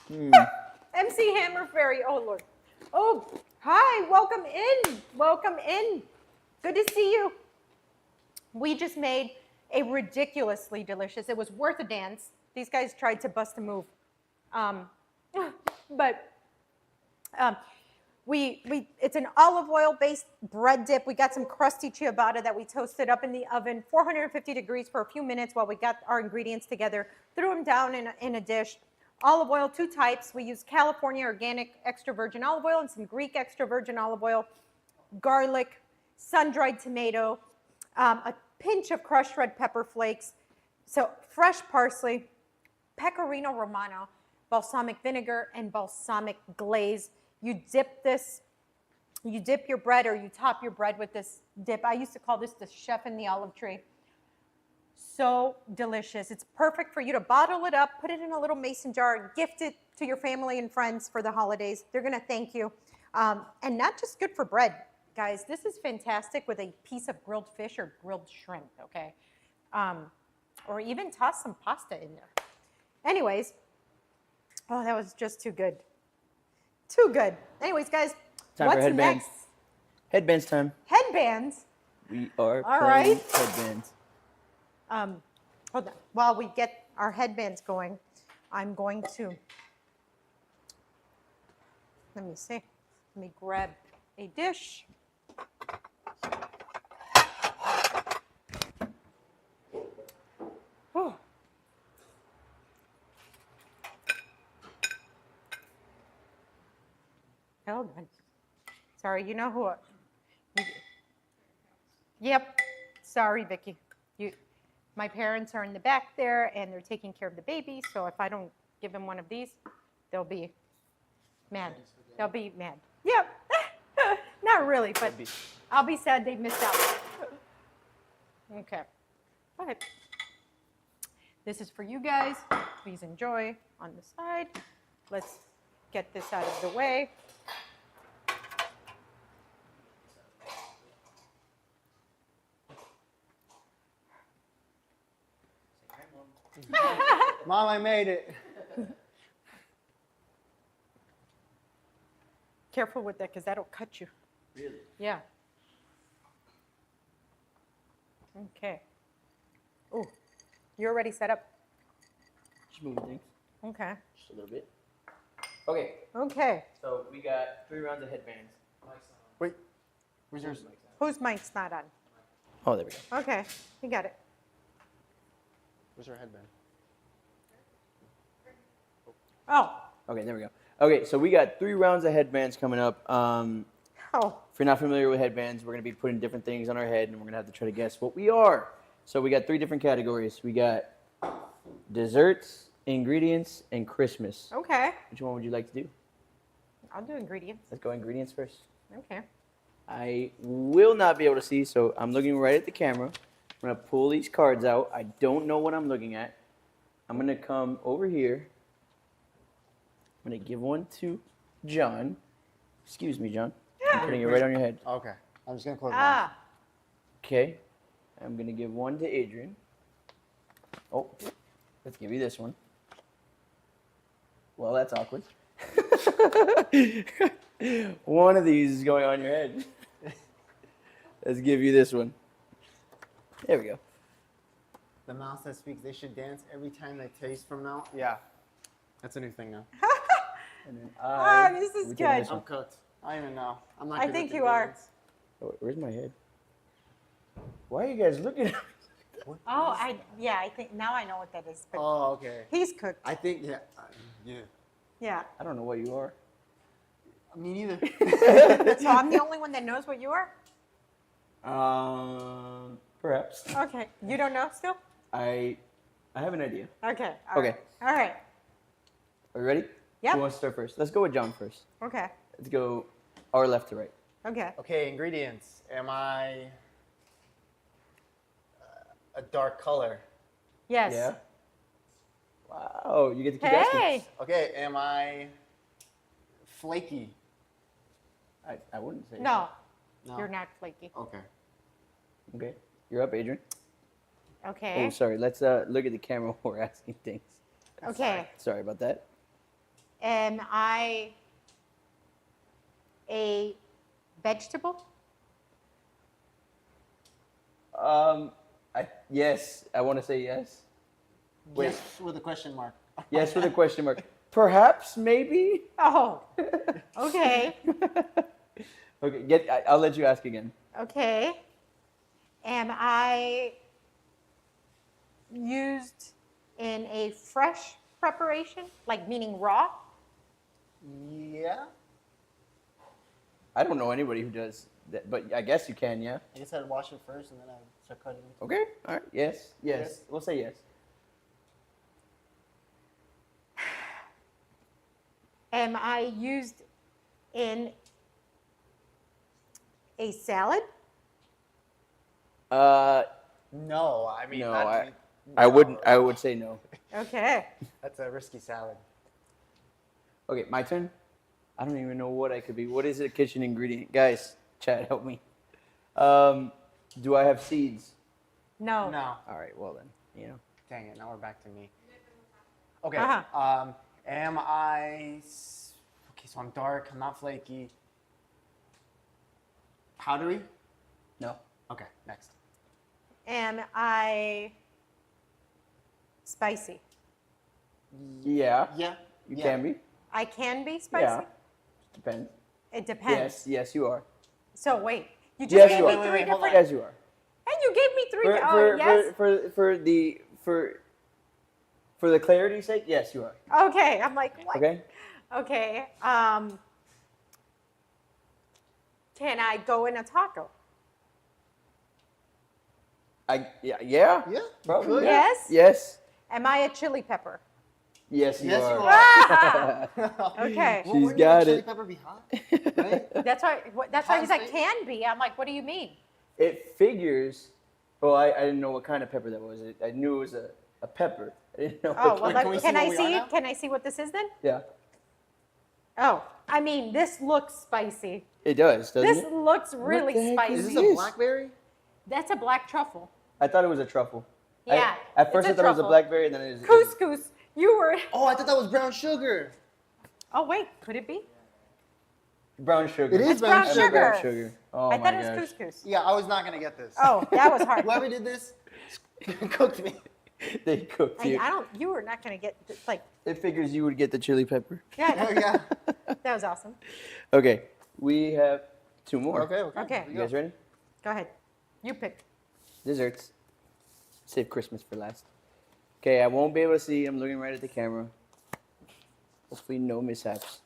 Speaker 4: Mm.
Speaker 1: MC Hammer Fairy. Oh Lord. Oh, hi. Welcome in. Welcome in. Good to see you. We just made a ridiculously delicious. It was worth a dance. These guys tried to bust a move, but it's an olive oil based bread dip. We got some crusty ciabatta that we toasted up in the oven, 450 degrees for a few minutes while we got our ingredients together. Threw them down in a dish. Olive oil, 2 types. We use California organic extra virgin olive oil and some Greek extra virgin olive oil, garlic, sun-dried tomato, a pinch of crushed red pepper flakes, so fresh parsley, pecorino romano, balsamic vinegar, and balsamic glaze. You dip your bread or you top your bread with this dip. I used to call this the chef in the olive tree. So delicious. It's perfect for you to bottle it up, put it in a little mason jar, and gift it to your family and friends for the holidays. They're going to thank you. And not just good for bread, guys. This is fantastic with a piece of grilled fish or grilled shrimp, okay? Or even toss some pasta in there. Anyways, oh, that was just too good. Too good. Anyways, guys,
Speaker 4: Time for
Speaker 1: what's
Speaker 4: headbands.
Speaker 1: next?
Speaker 4: Headbands time.
Speaker 1: Headbands.
Speaker 4: We are
Speaker 1: All
Speaker 4: playing
Speaker 1: right.
Speaker 4: headbands.
Speaker 1: Hold on. While we get our headbands going, I'm going to, let me see. Let me grab a dish. Oh. Hold on. Sorry, you know who? Yep. Sorry, Vicky. My parents are in the back there, and they're taking care of the baby. So if I don't give them one of these, they'll be mad. They'll be mad. Yep. Not really, but I'll be sad they missed out. Okay. But this is for you guys. Please enjoy on the side. Let's get this out of the way.
Speaker 2: Mom, I made it.
Speaker 1: Careful with that, because that'll cut you.
Speaker 4: Really?
Speaker 1: Yeah. Okay. Oh, you're already set up.
Speaker 4: Just moving things.
Speaker 1: Okay.
Speaker 4: Just a little bit. Okay,
Speaker 1: Okay.
Speaker 4: so we got 3 rounds of headbands.
Speaker 2: Wait, where's yours?
Speaker 1: Whose mic's not on?
Speaker 4: Oh, there we go.
Speaker 1: Okay, you got it.
Speaker 2: Where's your headband?
Speaker 1: Oh,
Speaker 4: Okay, there we go. Okay, so we got 3 rounds of headbands coming up.
Speaker 1: oh,
Speaker 4: If you're not familiar with headbands, we're going to be putting different things on our head, and we're going to have to try to guess what we are. So we got 3 different categories. We got desserts, ingredients, and Christmas.
Speaker 1: okay.
Speaker 4: Which one would you like to do?
Speaker 1: I'll do ingredients.
Speaker 4: Let's go ingredients first.
Speaker 1: Okay.
Speaker 4: I will not be able to see, so I'm looking right at the camera. I'm going to pull these cards out. I don't know what I'm looking at. I'm going to come over here. I'm going to give one to John. Excuse me, John. I'm putting it right on your head.
Speaker 2: Okay. I'm just gonna close mine.
Speaker 1: Ah,
Speaker 4: Okay. I'm going to give one to Adrian. Oh, let's give you this one. Well, that's awkward. One of these is going on your head. Let's give you this one. There we go.
Speaker 2: The mouse that speaks, they should dance every time they taste from now. Yeah. That's a new thing now.
Speaker 4: And then
Speaker 1: this is
Speaker 4: we
Speaker 1: good.
Speaker 4: take this
Speaker 2: I'm
Speaker 4: one.
Speaker 2: cooked. I don't even know. I'm not
Speaker 1: I
Speaker 2: good
Speaker 1: think
Speaker 2: with
Speaker 1: you are.
Speaker 2: ingredients.
Speaker 4: Oh, where's my head? Why are you guys looking at me?
Speaker 2: What
Speaker 1: oh,
Speaker 2: is-
Speaker 1: I think now I know what that is. But
Speaker 2: Oh, okay.
Speaker 1: he's cooked.
Speaker 2: I think, yeah. Yeah.
Speaker 1: Yeah.
Speaker 4: I don't know what you are.
Speaker 2: Me neither.
Speaker 1: So I'm the only one that knows what you are?
Speaker 4: Perhaps.
Speaker 1: Okay. You don't know still?
Speaker 4: I have an idea.
Speaker 1: Okay. All
Speaker 4: Okay.
Speaker 1: right. All right.
Speaker 4: Are you ready?
Speaker 1: Yep.
Speaker 4: Who wants to start first? Let's go with John first.
Speaker 1: Okay.
Speaker 4: Let's go our left to right.
Speaker 1: Okay.
Speaker 2: Okay, ingredients. Am I a dark color?
Speaker 1: Yes.
Speaker 4: Yeah. Wow, you get to keep asking.
Speaker 1: Hey.
Speaker 2: Okay, am I flaky?
Speaker 4: I wouldn't say.
Speaker 1: No,
Speaker 2: No.
Speaker 1: you're not flaky.
Speaker 2: Okay.
Speaker 4: Okay. You're up, Adrian.
Speaker 1: Okay.
Speaker 4: Oh, sorry. Let's look at the camera while we're asking things.
Speaker 1: Okay.
Speaker 4: Sorry about that.
Speaker 1: Am I a vegetable?
Speaker 4: Yes, I want to say yes. Wait.
Speaker 2: Yes, with a question mark.
Speaker 4: Yes with a question mark. Perhaps, maybe.
Speaker 1: Oh. Okay.
Speaker 4: Okay, I'll let you ask again.
Speaker 1: Okay. Am I used in a fresh preparation, like meaning raw?
Speaker 2: Yeah.
Speaker 4: I don't know anybody who does that, but I guess you can, yeah.
Speaker 2: I guess I'd wash it first and then I'd start cutting it.
Speaker 4: Okay, all right, yes.
Speaker 2: Yes.
Speaker 4: We'll say yes.
Speaker 1: Am I used in a salad?
Speaker 2: No, I mean,
Speaker 4: No,
Speaker 2: that's,
Speaker 4: I wouldn't. I would say no.
Speaker 1: Okay.
Speaker 2: That's a risky salad.
Speaker 4: Okay, my turn. I don't even know what I could be. What is a kitchen ingredient, guys? Chat, help me. Do I have seeds?
Speaker 1: No.
Speaker 2: No.
Speaker 4: All right, well then, you know.
Speaker 2: Dang it, now we're back to me. Okay.
Speaker 1: Uh-huh.
Speaker 2: Am I? Okay, so I'm dark. I'm not flaky. Powdery?
Speaker 4: No.
Speaker 2: Okay, next.
Speaker 1: Am I spicy?
Speaker 4: Yeah.
Speaker 2: Yeah.
Speaker 4: You
Speaker 2: yeah.
Speaker 4: can be.
Speaker 1: I can be spicy?
Speaker 4: Yeah. Depends.
Speaker 1: It depends.
Speaker 4: Yes, you are.
Speaker 1: So wait, you just
Speaker 4: Yes,
Speaker 1: gave
Speaker 4: you
Speaker 1: me
Speaker 4: are.
Speaker 1: three
Speaker 2: hold on.
Speaker 1: different.
Speaker 4: Yes, you are.
Speaker 1: And you gave me three.
Speaker 4: For,
Speaker 1: yes.
Speaker 4: For the clarity's sake, yes, you are.
Speaker 1: Okay, I'm like, what?
Speaker 4: Okay.
Speaker 1: Okay. Can I go in a taco?
Speaker 4: Yeah.
Speaker 2: Yeah.
Speaker 4: Probably.
Speaker 2: Good.
Speaker 1: Yes.
Speaker 4: Yes.
Speaker 1: Am I a chili pepper?
Speaker 4: Yes, you
Speaker 2: Yes,
Speaker 4: are.
Speaker 2: you
Speaker 1: Ah! Okay.
Speaker 2: Well,
Speaker 4: She's
Speaker 2: wouldn't
Speaker 4: got
Speaker 2: chili
Speaker 4: it.
Speaker 2: pepper be hot? Right?
Speaker 1: That's why. That's why he's like,
Speaker 2: Hot
Speaker 1: can be. I'm like, what do you mean?
Speaker 4: It figures. Well, I didn't know what kind of pepper that was. I knew it was a pepper. I didn't know.
Speaker 1: Oh,
Speaker 4: what
Speaker 1: well,
Speaker 4: kind.
Speaker 2: Can we see
Speaker 1: can
Speaker 2: what
Speaker 1: I
Speaker 2: we are
Speaker 1: see
Speaker 2: now?
Speaker 1: it? Can I see what this is then?
Speaker 4: Yeah,
Speaker 1: Oh, I mean, this looks spicy.
Speaker 4: it does, doesn't
Speaker 1: This
Speaker 4: it?
Speaker 1: looks really
Speaker 4: the heck
Speaker 1: spicy.
Speaker 2: Is
Speaker 4: is
Speaker 2: this a
Speaker 4: Yes.
Speaker 2: blackberry?
Speaker 1: That's a black truffle.
Speaker 4: I thought it was a truffle.
Speaker 1: Yeah,
Speaker 4: At first, I
Speaker 1: it's a
Speaker 4: thought it was a
Speaker 1: truffle.
Speaker 4: blackberry, and then it was
Speaker 1: Couscous. You were.
Speaker 2: Oh, I thought that was brown sugar.
Speaker 1: Oh wait, could it be?
Speaker 4: brown sugar.
Speaker 2: It is
Speaker 1: It's brown
Speaker 4: I love brown
Speaker 1: sugar.
Speaker 4: sugar. Oh
Speaker 1: I
Speaker 4: my
Speaker 1: thought
Speaker 4: gosh.
Speaker 1: it was couscous.
Speaker 2: Yeah, I was not gonna get this.
Speaker 1: Oh, that was hard.
Speaker 2: Whoever did this cooked me.
Speaker 4: They cooked you.
Speaker 1: I don't. You were not gonna get like.
Speaker 4: It figures you would get the chili pepper.
Speaker 1: Yeah,
Speaker 2: Oh yeah.
Speaker 1: that was awesome.
Speaker 4: Okay, we have two more.
Speaker 2: Okay.
Speaker 1: Okay.
Speaker 2: Here we
Speaker 4: You guys
Speaker 2: go.
Speaker 4: ready?
Speaker 1: Go ahead. You pick.
Speaker 4: Desserts. Save Christmas for last. Okay, I won't be able to see. I'm looking right at the camera. Hopefully, no mishaps.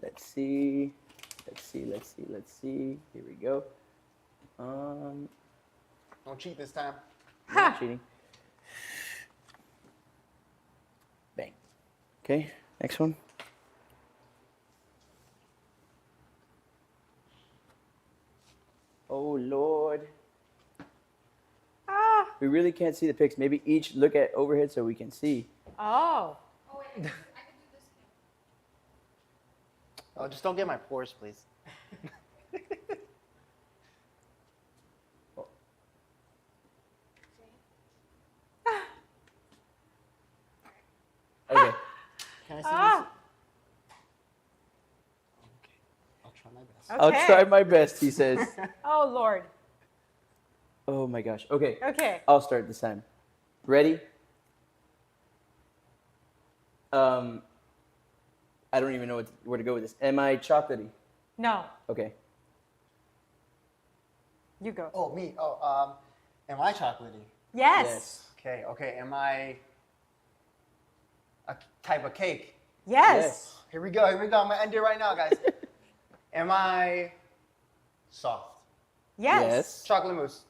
Speaker 4: Let's see. Let's see. Here we go.
Speaker 2: Don't cheat this time.
Speaker 4: I'm not cheating. Bang. Okay, next one. Oh, Lord.
Speaker 1: Ah.
Speaker 4: We really can't see the pics. Maybe each look at overhead so we can see.
Speaker 1: Oh.
Speaker 5: Oh, wait, I could do this.
Speaker 2: Oh, just don't get my pores, please.
Speaker 4: Okay.
Speaker 2: Can I see
Speaker 1: Ah.
Speaker 2: this? Okay. I'll try my best.
Speaker 1: Okay.
Speaker 4: I'll try my best, he says.
Speaker 1: Oh, Lord.
Speaker 4: Oh my gosh. Okay.
Speaker 1: Okay.
Speaker 4: I'll start this time. Ready? I don't even know where to go with this. Am I chocolatey?
Speaker 1: No,
Speaker 4: Okay.
Speaker 1: you go.
Speaker 2: Oh, me. Am I chocolatey?
Speaker 1: Yes.
Speaker 2: Okay. Am I a type of cake?
Speaker 1: Yes.
Speaker 2: Here we go. I'm gonna end it right now, guys. Am I soft?
Speaker 1: Yes.
Speaker 2: Chocolate mousse.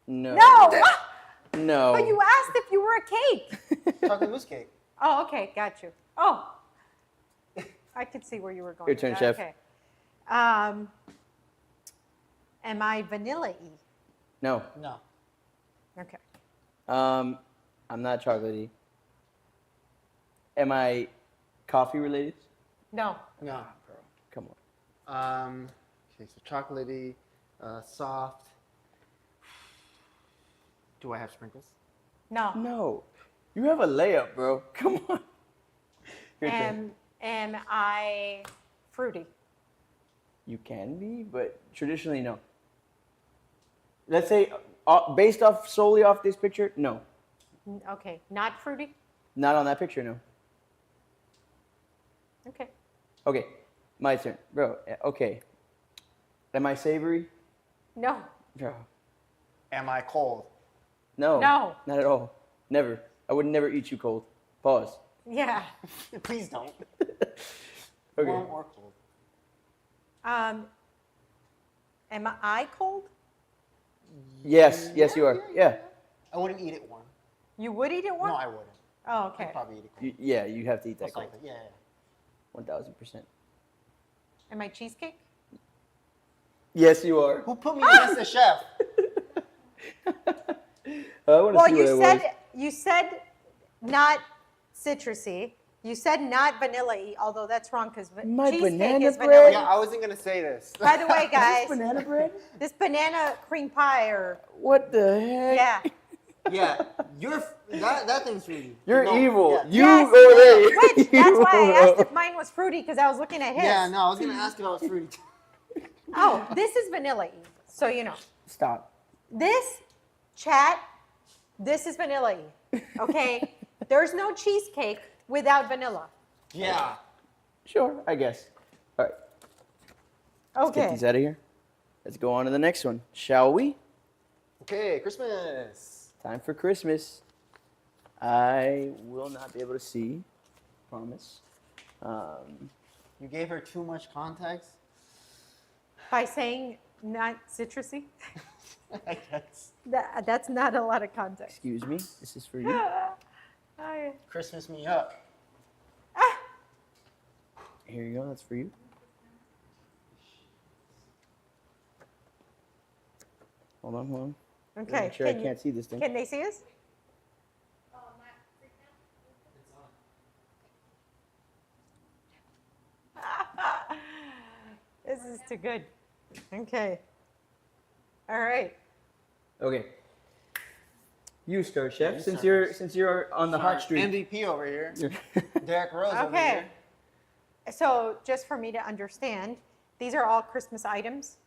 Speaker 4: No.
Speaker 1: No.
Speaker 4: No.
Speaker 1: But you asked if you were a cake.
Speaker 2: Chocolate mousse cake.
Speaker 1: Oh, okay. Got you. Oh. I could see where you were going.
Speaker 4: Your turn,
Speaker 1: with
Speaker 4: chef.
Speaker 1: that. Okay. Am I vanilla-y?
Speaker 4: No.
Speaker 2: No.
Speaker 1: Okay.
Speaker 4: I'm not chocolatey. Am I coffee related?
Speaker 1: No.
Speaker 2: No.
Speaker 4: Bro, come on.
Speaker 2: Okay, so chocolatey, soft. Do I have sprinkles?
Speaker 1: No.
Speaker 4: No. You have a layup, bro. Come on. Your turn.
Speaker 1: Am I fruity?
Speaker 4: You can be, but traditionally, no. Let's say, based off solely off this picture, no.
Speaker 1: Okay. Not fruity?
Speaker 4: Not on that picture, no.
Speaker 1: Okay.
Speaker 4: Okay, my turn, bro. Okay. Am I savory?
Speaker 1: No.
Speaker 4: Bro.
Speaker 2: Am I cold?
Speaker 4: No.
Speaker 1: No.
Speaker 4: Not at all. Never. I would never eat you cold. Pause.
Speaker 1: Yeah.
Speaker 2: Please don't.
Speaker 4: Okay.
Speaker 2: Warm or cold?
Speaker 1: Am I cold?
Speaker 4: Yes. Yes, you are. Yeah.
Speaker 2: I wouldn't eat it warm.
Speaker 1: You would eat it warm?
Speaker 2: No, I wouldn't.
Speaker 1: Oh, okay.
Speaker 2: I'd probably eat it cold.
Speaker 4: Yeah. You have to eat that
Speaker 2: Most
Speaker 4: cold.
Speaker 2: likely. Yeah.
Speaker 4: 1,000%.
Speaker 1: Am I cheesecake?
Speaker 4: Yes, you are.
Speaker 2: Who put me against the chef?
Speaker 4: I want to
Speaker 1: Well,
Speaker 4: see what it was.
Speaker 1: you said not citrusy. You said not vanilla-y, although that's wrong because
Speaker 4: My
Speaker 1: cheesecake
Speaker 4: banana
Speaker 1: is
Speaker 4: bread?
Speaker 1: vanilla.
Speaker 2: Yeah, I wasn't gonna say this.
Speaker 1: By the way, guys,
Speaker 4: Banana bread?
Speaker 1: this banana cream pie or
Speaker 4: What the heck?
Speaker 1: yeah.
Speaker 2: Yeah, that thing's fruity.
Speaker 4: You're
Speaker 2: No,
Speaker 4: evil.
Speaker 2: Yeah.
Speaker 4: You
Speaker 1: Yes.
Speaker 4: over there.
Speaker 1: Which that's why I
Speaker 4: You-
Speaker 1: asked if mine was fruity because I was looking at his.
Speaker 2: Yeah, no, I was gonna ask if I was fruity.
Speaker 1: Oh, this is vanilla-y, so you know.
Speaker 4: Stop.
Speaker 1: This chat, this is vanilla-y. Okay, there's no cheesecake without vanilla.
Speaker 2: Yeah.
Speaker 4: Sure, I guess. All right, let's get
Speaker 1: Okay.
Speaker 4: these out of here. Let's go on to the next one, shall we?
Speaker 2: Okay, Christmas.
Speaker 4: Time for Christmas. I will not be able to see. Promise.
Speaker 2: You gave her too much context.
Speaker 1: By saying not citrusy,
Speaker 2: I guess.
Speaker 1: that's not a lot of context.
Speaker 4: Excuse me. This is for you.
Speaker 1: I-
Speaker 2: Christmas me up.
Speaker 4: Here you go. That's for you. Hold on.
Speaker 1: Okay.
Speaker 4: Make sure I
Speaker 1: can you-
Speaker 4: can't see this thing.
Speaker 1: Can they see us?
Speaker 5: Oh, not freak out.
Speaker 1: This is too good. Okay. All right.
Speaker 4: Okay. You start, chef.
Speaker 2: You
Speaker 4: Since
Speaker 2: start.
Speaker 4: you're on the hot streak.
Speaker 2: MVP over here.
Speaker 4: You're-
Speaker 2: Derek Rose over
Speaker 1: Okay.
Speaker 2: here.
Speaker 1: So just for me to understand, these are all Christmas items,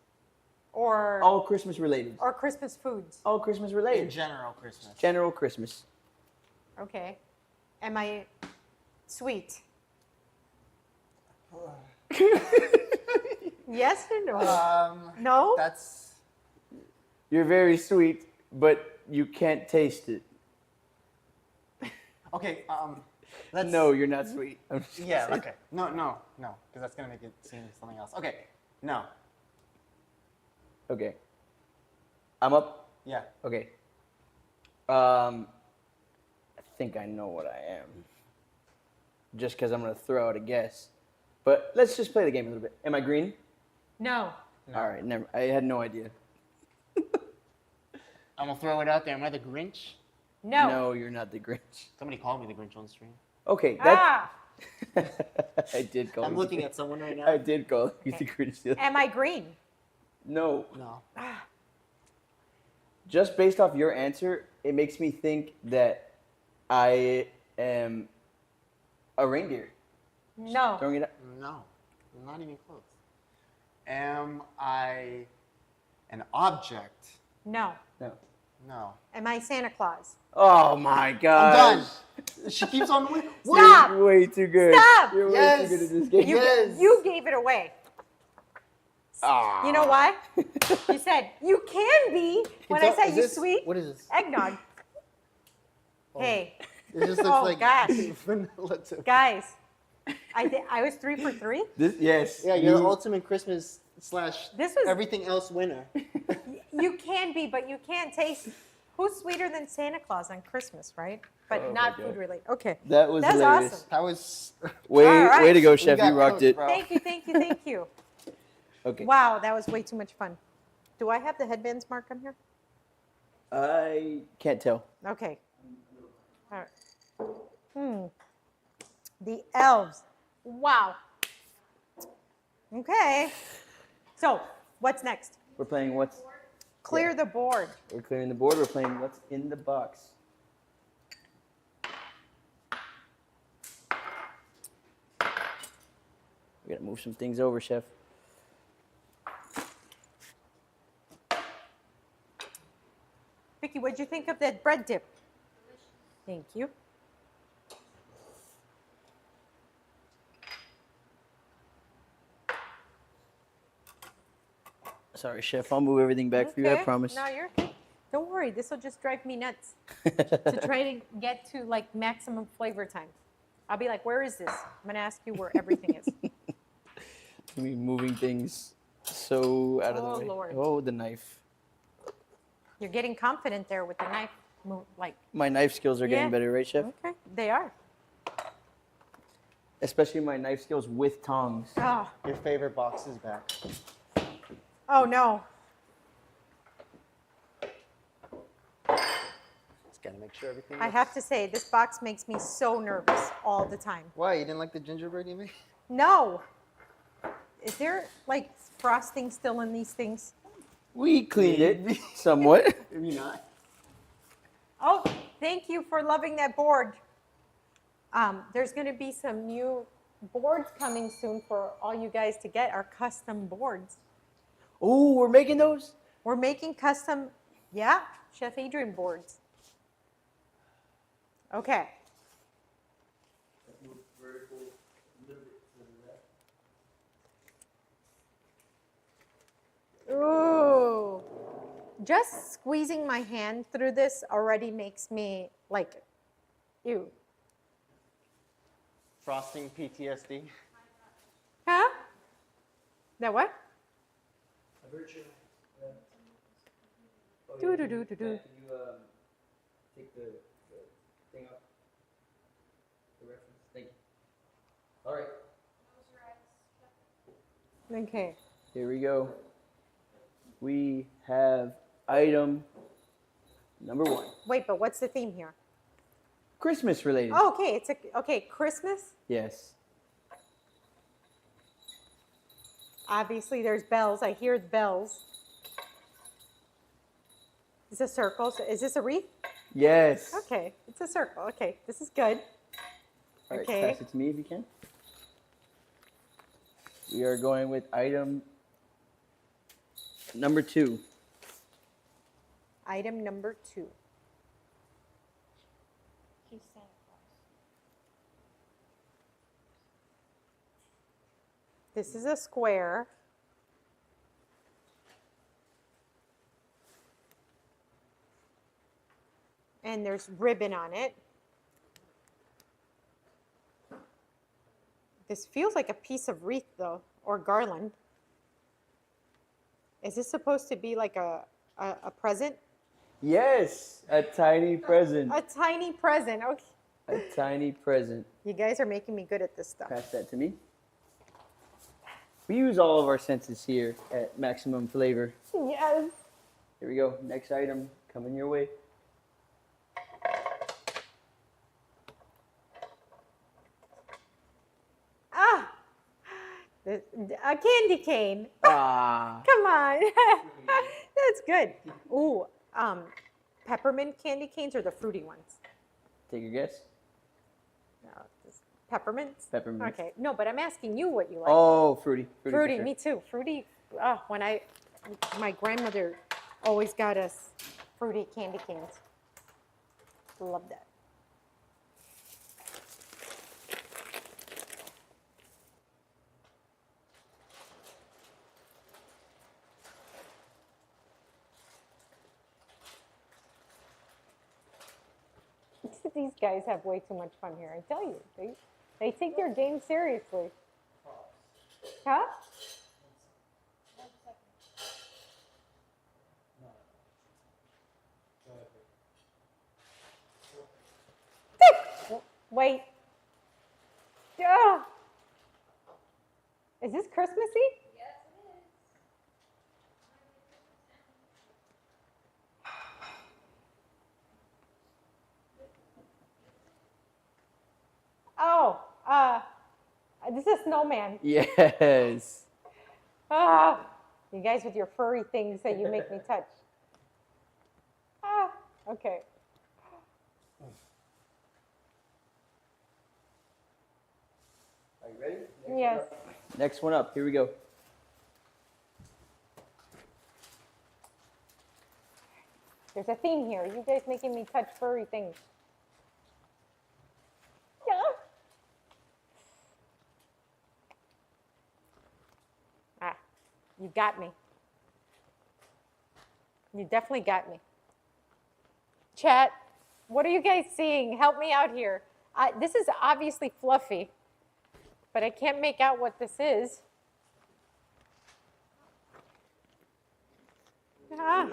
Speaker 1: or
Speaker 4: all Christmas related.
Speaker 1: or Christmas foods.
Speaker 4: All Christmas
Speaker 2: In
Speaker 4: related.
Speaker 2: general, Christmas.
Speaker 4: General Christmas.
Speaker 1: Okay. Am I sweet? Yes or no? No.
Speaker 2: That's
Speaker 4: You're very sweet, but you can't taste it.
Speaker 2: Okay. Let's.
Speaker 4: No, you're not sweet. I'm just
Speaker 2: Yeah.
Speaker 4: saying.
Speaker 2: Okay. No. Because that's gonna make it seem something else. Okay. No.
Speaker 4: Okay. I'm up.
Speaker 2: Yeah.
Speaker 4: Okay. I think I know what I am. Just because I'm gonna throw out a guess, but let's just play the game a little bit. Am I green?
Speaker 1: No.
Speaker 4: All right. Never. I had no idea.
Speaker 2: I'm gonna throw it out there. Am I the Grinch?
Speaker 1: No.
Speaker 4: No, you're not the Grinch.
Speaker 2: Somebody called me the Grinch on stream.
Speaker 4: Okay. That.
Speaker 1: Ah.
Speaker 4: I did call.
Speaker 2: I'm
Speaker 4: you
Speaker 2: looking
Speaker 4: the
Speaker 2: at someone right
Speaker 4: Grinch.
Speaker 2: now.
Speaker 4: I did call you the Grinch. the other-
Speaker 1: Am I green?
Speaker 4: No.
Speaker 2: No.
Speaker 4: Just based off your answer, it makes me think that I am a reindeer.
Speaker 1: No.
Speaker 4: Throwing it up.
Speaker 2: No. Not even close. Am I an object?
Speaker 1: No.
Speaker 4: No.
Speaker 2: No.
Speaker 1: Am I Santa Claus?
Speaker 4: Oh my god.
Speaker 2: I'm done. She keeps on. Wait.
Speaker 1: Stop.
Speaker 4: You're way too good.
Speaker 1: Stop.
Speaker 4: You're way
Speaker 2: Yes.
Speaker 4: too good at this game.
Speaker 1: You,
Speaker 2: Yes.
Speaker 1: you gave it away.
Speaker 4: Ah.
Speaker 1: You know why? You said, you can be. When I said you sweet,
Speaker 2: What is this?
Speaker 1: eggnog.
Speaker 2: Oh.
Speaker 1: Hey,
Speaker 2: It just looks
Speaker 1: Oh,
Speaker 2: like
Speaker 1: gosh.
Speaker 2: vanilla too.
Speaker 1: guys, I was 3 for 3.
Speaker 4: This, yes.
Speaker 2: Yeah, you're the
Speaker 4: you-
Speaker 2: ultimate Christmas /
Speaker 1: This was-
Speaker 2: everything else winner.
Speaker 1: You can be, but you can't taste. Who's sweeter than Santa Claus on Christmas, right? But
Speaker 4: Oh,
Speaker 1: not
Speaker 4: my
Speaker 1: food
Speaker 4: God.
Speaker 1: related. Okay.
Speaker 4: That was
Speaker 1: That's
Speaker 4: hilarious.
Speaker 1: awesome.
Speaker 2: That was.
Speaker 4: Way,
Speaker 1: All right.
Speaker 4: way to go,
Speaker 2: We
Speaker 4: chef.
Speaker 2: got
Speaker 4: You rocked
Speaker 2: cooked,
Speaker 4: it.
Speaker 2: bro.
Speaker 1: Thank you, thank you, thank you.
Speaker 4: Okay.
Speaker 1: Wow, that was way too much fun. Do I have the headbands mark on here?
Speaker 4: I can't tell.
Speaker 1: Okay. All right. The elves. Wow. Okay. So, what's next?
Speaker 4: We're playing what's.
Speaker 1: Clear the board.
Speaker 4: We're clearing the board. We're playing what's in the box. We gotta move some things over, chef.
Speaker 1: Vicky, what'd you think of that bread dip? Thank you.
Speaker 4: Sorry, chef. I'll move everything back for you. I
Speaker 1: Okay.
Speaker 4: promise.
Speaker 1: No, you're okay. Don't worry. This will just drive me nuts to try to get to like maximum flavor time. I'll be like, where is this? I'm going to ask you where everything is.
Speaker 4: I mean, moving things so out of
Speaker 1: Oh,
Speaker 4: the way.
Speaker 1: Lord.
Speaker 4: Oh, the knife.
Speaker 1: You're getting confident there with the knife. Like,
Speaker 4: My knife skills are getting
Speaker 1: Yeah.
Speaker 4: better, right, chef?
Speaker 1: okay, they are.
Speaker 4: Especially my knife skills with tongs.
Speaker 1: Oh,
Speaker 2: Your favorite box is back.
Speaker 1: oh no.
Speaker 2: Just gotta make sure everything.
Speaker 1: I have to say, this box makes me so nervous all the time.
Speaker 2: Why you didn't like the gingerbread you made?
Speaker 1: No. Is there like frosting still in these things?
Speaker 4: We cleaned it somewhat.
Speaker 2: Maybe not.
Speaker 1: Oh, thank you for loving that board. There's going to be some new boards coming soon for all you guys to get, our custom boards.
Speaker 4: Oh, we're making those?
Speaker 1: We're making custom, yeah, Chef Adrian boards. Okay. Ooh. Just squeezing my hand through this already makes me like, ew.
Speaker 2: Frosting PTSD.
Speaker 1: Huh? That what? Do do do do do.
Speaker 4: Can you take the thing off? The reference? Thank you. All right.
Speaker 1: Okay.
Speaker 4: Here we go. We have item number 1.
Speaker 1: Wait, but what's the theme here?
Speaker 4: Christmas related.
Speaker 1: Oh, okay. It's okay. Christmas.
Speaker 4: Yes.
Speaker 1: Obviously, there's bells. I hear the bells. It's a circle. So is this a wreath?
Speaker 4: Yes.
Speaker 1: Okay, it's a circle. Okay, this is good.
Speaker 4: All right,
Speaker 1: Okay.
Speaker 4: pass it to me if you can. We are going with item number 2.
Speaker 1: Item number 2.
Speaker 5: He's Santa Claus.
Speaker 1: This is a square. And there's ribbon on it. This feels like a piece of wreath though, or garland. Is this supposed to be like a present?
Speaker 4: Yes, a tiny present.
Speaker 1: A tiny present. Okay.
Speaker 4: A tiny present.
Speaker 1: You guys are making me good at this stuff.
Speaker 4: Pass that to me. We use all of our senses here at Maximum Flavor.
Speaker 1: Yes.
Speaker 4: Here we go. Next item coming your way.
Speaker 1: Ah, a candy cane.
Speaker 4: Ah,
Speaker 1: Come on. That's good. Ooh, peppermint candy canes or the fruity ones?
Speaker 4: take your guess.
Speaker 1: No, just peppermints?
Speaker 4: Peppermint.
Speaker 1: Okay. No, but I'm asking you what you like.
Speaker 4: Oh, fruity. For
Speaker 1: Fruity,
Speaker 4: sure.
Speaker 1: me too. Fruity. My grandmother always got us fruity candy canes. Love that. These guys have way too much fun here. I tell you, they take their game seriously. Huh? Wait. Ah. Is this Christmassy?
Speaker 5: Yes, it is.
Speaker 1: Oh, this is a snowman.
Speaker 4: Yes.
Speaker 1: Ah, you guys with your furry things that you make me touch. Ah, okay.
Speaker 4: Are you ready?
Speaker 1: Yes.
Speaker 4: Next one up. Here we go.
Speaker 1: There's a theme here. You guys making me touch furry things. Yeah. Ah, you got me. You definitely got me. Chat, what are you guys seeing? Help me out here. This is obviously fluffy, but I can't make out what this is. Ah,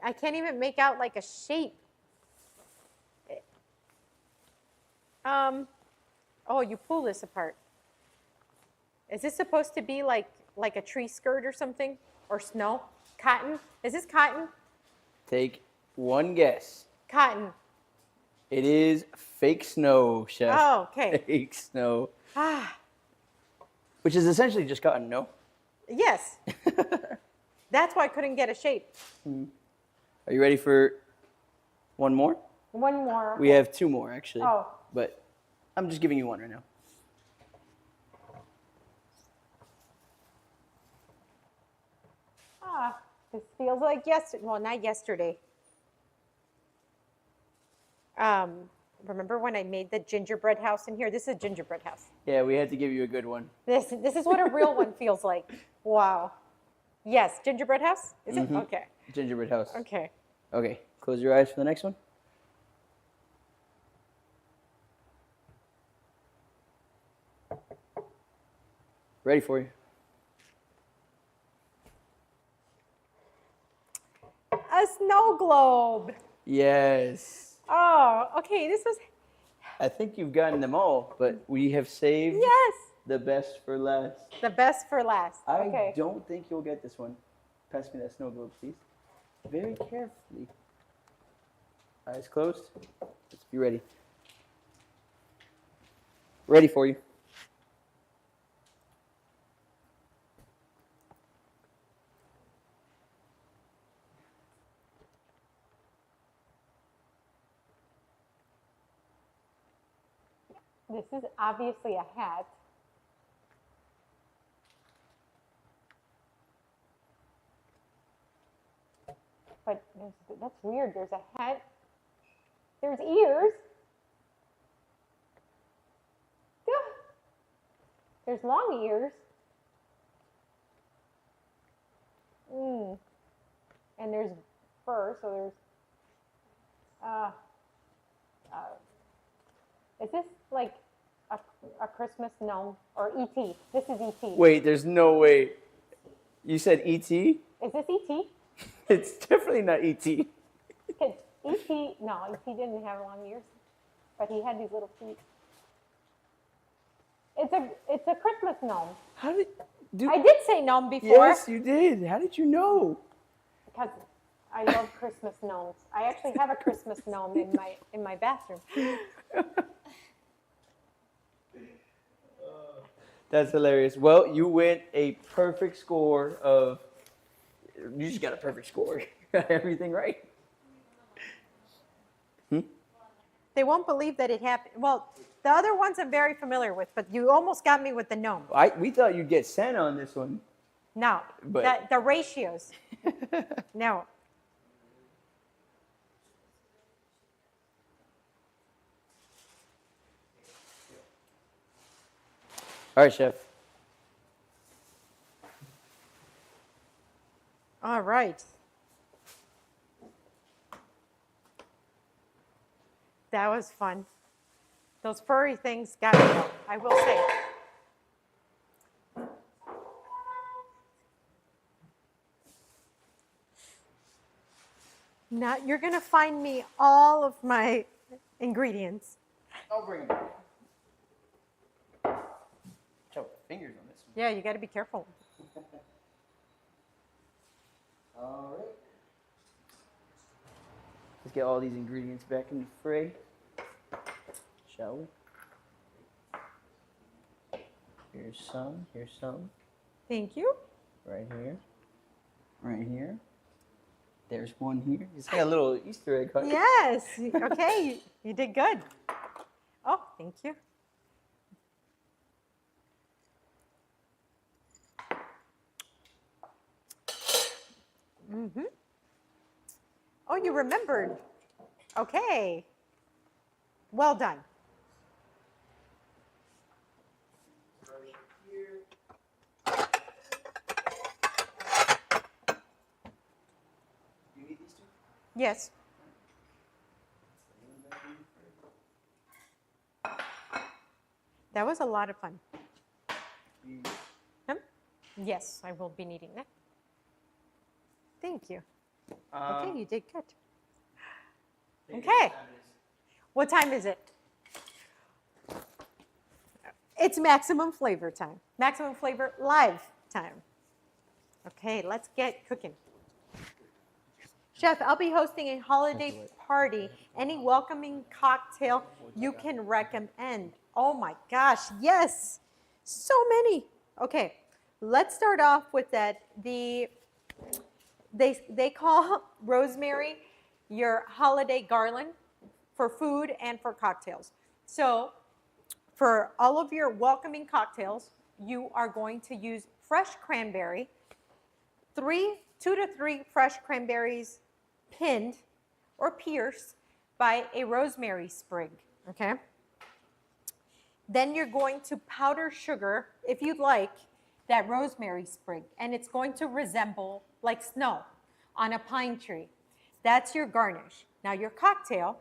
Speaker 1: I can't even make out like a shape. Oh, you pull this apart. Is this supposed to be like a tree skirt or something? Or snow? Cotton? Is this cotton?
Speaker 4: Take one guess.
Speaker 1: Cotton.
Speaker 4: It is fake snow, chef.
Speaker 1: Oh, okay.
Speaker 4: Fake snow.
Speaker 1: Ah,
Speaker 4: Which is essentially just cotton, no?
Speaker 1: yes. That's why I couldn't get a shape.
Speaker 4: Are you ready for one more?
Speaker 1: One more.
Speaker 4: We have two more, actually.
Speaker 1: Oh.
Speaker 4: But I'm just giving you one right now.
Speaker 1: Ah, this feels like yesterday. Well, not yesterday. Remember when I made the gingerbread house in here? This is a gingerbread house.
Speaker 4: Yeah, we had to give you a good one.
Speaker 1: This is what a real one feels like. Wow. Yes, gingerbread house? Is it?
Speaker 4: Mhm.
Speaker 1: Okay.
Speaker 4: Gingerbread house.
Speaker 1: Okay.
Speaker 4: Okay, close your eyes for the next one. Ready for you.
Speaker 1: A snow globe.
Speaker 4: Yes.
Speaker 1: Oh, okay. This was,
Speaker 4: I think you've gotten them all, but we have saved
Speaker 1: yes,
Speaker 4: the best for last.
Speaker 1: the best for last.
Speaker 4: I
Speaker 1: Okay.
Speaker 4: don't think you'll get this one. Pass me that snow globe, please. Very carefully. Eyes closed. Let's be ready. Ready for you.
Speaker 1: This is obviously a hat. But that's weird. There's a hat. There's ears. Yeah. There's long ears. And there's fur, so there's is this like a Christmas gnome, or ET. This is ET.
Speaker 4: Wait, there's no way. You said E.T.?
Speaker 1: Is this ET?
Speaker 4: It's definitely not E E.T.
Speaker 1: Because ET, no, ET didn't have long ears, but he had these little feet. It's a Christmas gnome.
Speaker 4: How did
Speaker 1: I did say gnome before.
Speaker 4: Yes, you did. How did you know?
Speaker 1: Because I love Christmas gnomes. I actually have a Christmas gnome in my bathroom.
Speaker 4: That's hilarious. Well, you went a perfect score of. You just got a perfect score. You got everything right.
Speaker 1: They won't believe that it happened. Well, the other ones I'm very familiar with, but you almost got me with the gnome.
Speaker 4: We thought you'd get Santa on this one.
Speaker 1: No,
Speaker 4: But-
Speaker 1: the ratios. No.
Speaker 4: All right, chef.
Speaker 1: All right. That was fun. Those furry things got me, though, I will say. Now, you're going to find me all of my ingredients.
Speaker 4: I'll bring them. Choke fingers on this one.
Speaker 1: Yeah, you got to be careful.
Speaker 4: All right. Let's get all these ingredients back in the fray. Shall we? Here's some. Here's some.
Speaker 1: Thank you.
Speaker 4: Right here. Right here. There's one here. It's like a little Easter egg hunt.
Speaker 1: Yes. Okay, you did good. Oh, thank you. Mm-hmm. Oh, you remembered. Okay. Well done.
Speaker 4: You need these two?
Speaker 1: Yes. That was a lot of fun. Yes, I will be needing that. Thank you. Okay, you did good. Okay. What time is it? It's maximum flavor time. Maximum flavor live time. Okay, let's get cooking. Chef, I'll be hosting a holiday party. Any welcoming cocktail you can recommend? Oh my gosh, yes. So many. Okay, let's start off with that. They call rosemary your holiday garland for food and for cocktails. So for all of your welcoming cocktails, you are going to use fresh cranberry, 2 to 3 fresh cranberries pinned or pierced by a rosemary sprig, okay? Then you're going to powder sugar, if you'd like, that rosemary sprig, and it's going to resemble like snow on a pine tree. That's your garnish. Now your cocktail,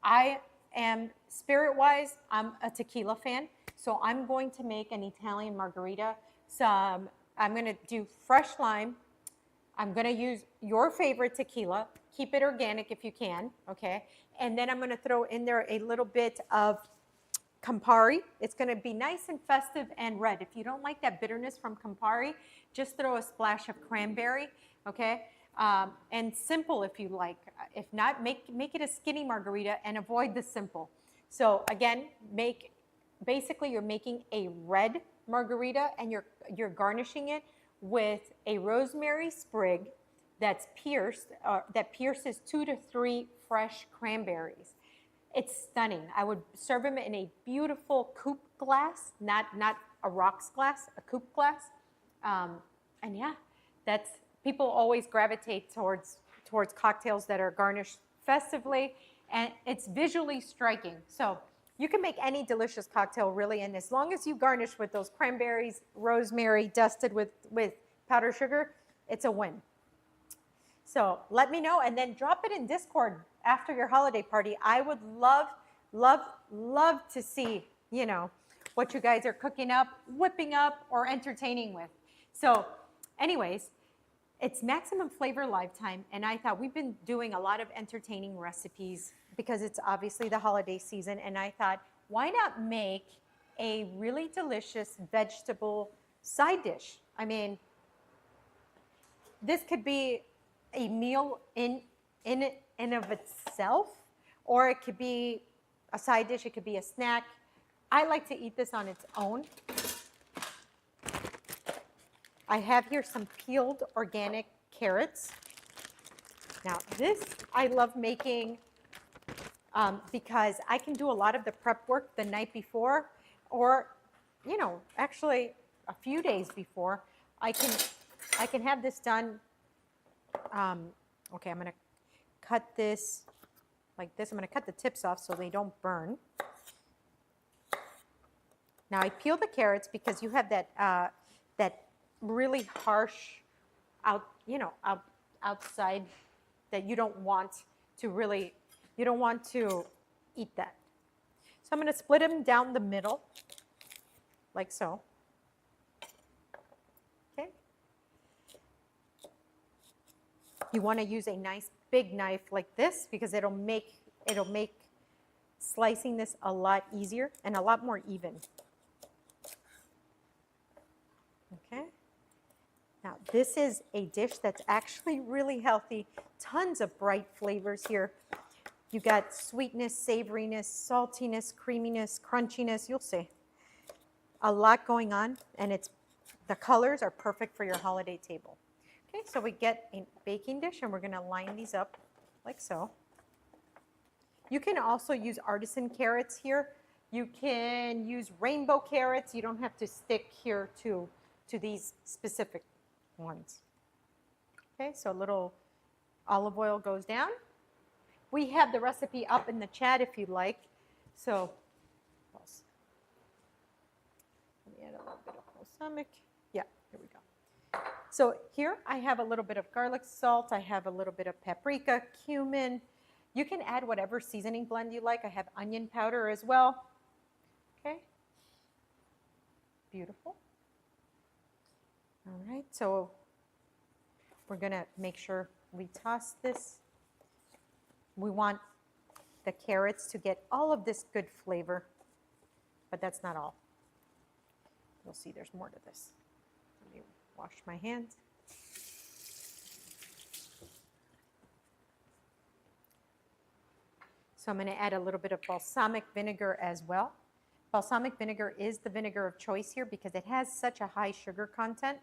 Speaker 1: I am spirit-wise, I'm a tequila fan, so I'm going to make an Italian margarita. I'm gonna do fresh lime. I'm gonna use your favorite tequila. Keep it organic if you can, okay? And then I'm gonna throw in there a little bit of Campari. It's gonna be nice and festive and red. If you don't like that bitterness from Campari, just throw a splash of cranberry, okay? And simple if you like. If not, make it a skinny margarita and avoid the simple. So again, basically you're making a red margarita and you're garnishing it with a rosemary sprig that's pierced, that pierces 2 to 3 fresh cranberries. It's stunning. I would serve them in a beautiful coupe glass, not a rocks glass, a coupe glass. And yeah, people always gravitate towards cocktails that are garnished festively, and it's visually striking. So you can make any delicious cocktail really, and as long as you garnish with those cranberries, rosemary dusted with powdered sugar, it's a win. So let me know, and then drop it in Discord after your holiday party. I would love to see, what you guys are cooking up, whipping up, or entertaining with. So anyways, it's Maximum Flavor Lifetime, and I thought we've been doing a lot of entertaining recipes because it's obviously the holiday season, and I thought, why not make a really delicious vegetable side dish? I mean, this could be a meal in of itself, or it could be a side dish, it could be a snack. I like to eat this on its own. I have here some peeled organic carrots. Now this I love making because I can do a lot of the prep work the night before, or actually a few days before. I can have this done. Okay, I'm gonna cut this like this. I'm gonna cut the tips off so they don't burn. Now I peel the carrots because you have that really harsh outside that you don't want to eat that. So I'm going to split them down the middle like so. Okay. You want to use a nice big knife like this because it'll make slicing this a lot easier and a lot more even. Okay. Now, this is a dish that's actually really healthy. Tons of bright flavors here. You got sweetness, savoriness, saltiness, creaminess, crunchiness. You'll see. A lot going on, and the colors are perfect for your holiday table. Okay, so we get a baking dish, and we're going to line these up like so. You can also use artisan carrots here. You can use rainbow carrots. You don't have to stick here to these specific ones. Okay, so a little olive oil goes down. We have the recipe up in the chat if you'd like. So, let me add a little bit of balsamic. Yeah, here we go. So here I have a little bit of garlic salt. I have a little bit of paprika, cumin. You can add whatever seasoning blend you like. I have onion powder as well. Okay, beautiful. All right, so we're gonna make sure we toss this. We want the carrots to get all of this good flavor, but that's not all. You'll see there's more to this. Let me wash my hands. So I'm gonna add a little bit of balsamic vinegar as well. Balsamic vinegar is the vinegar of choice here because it has such a high sugar content.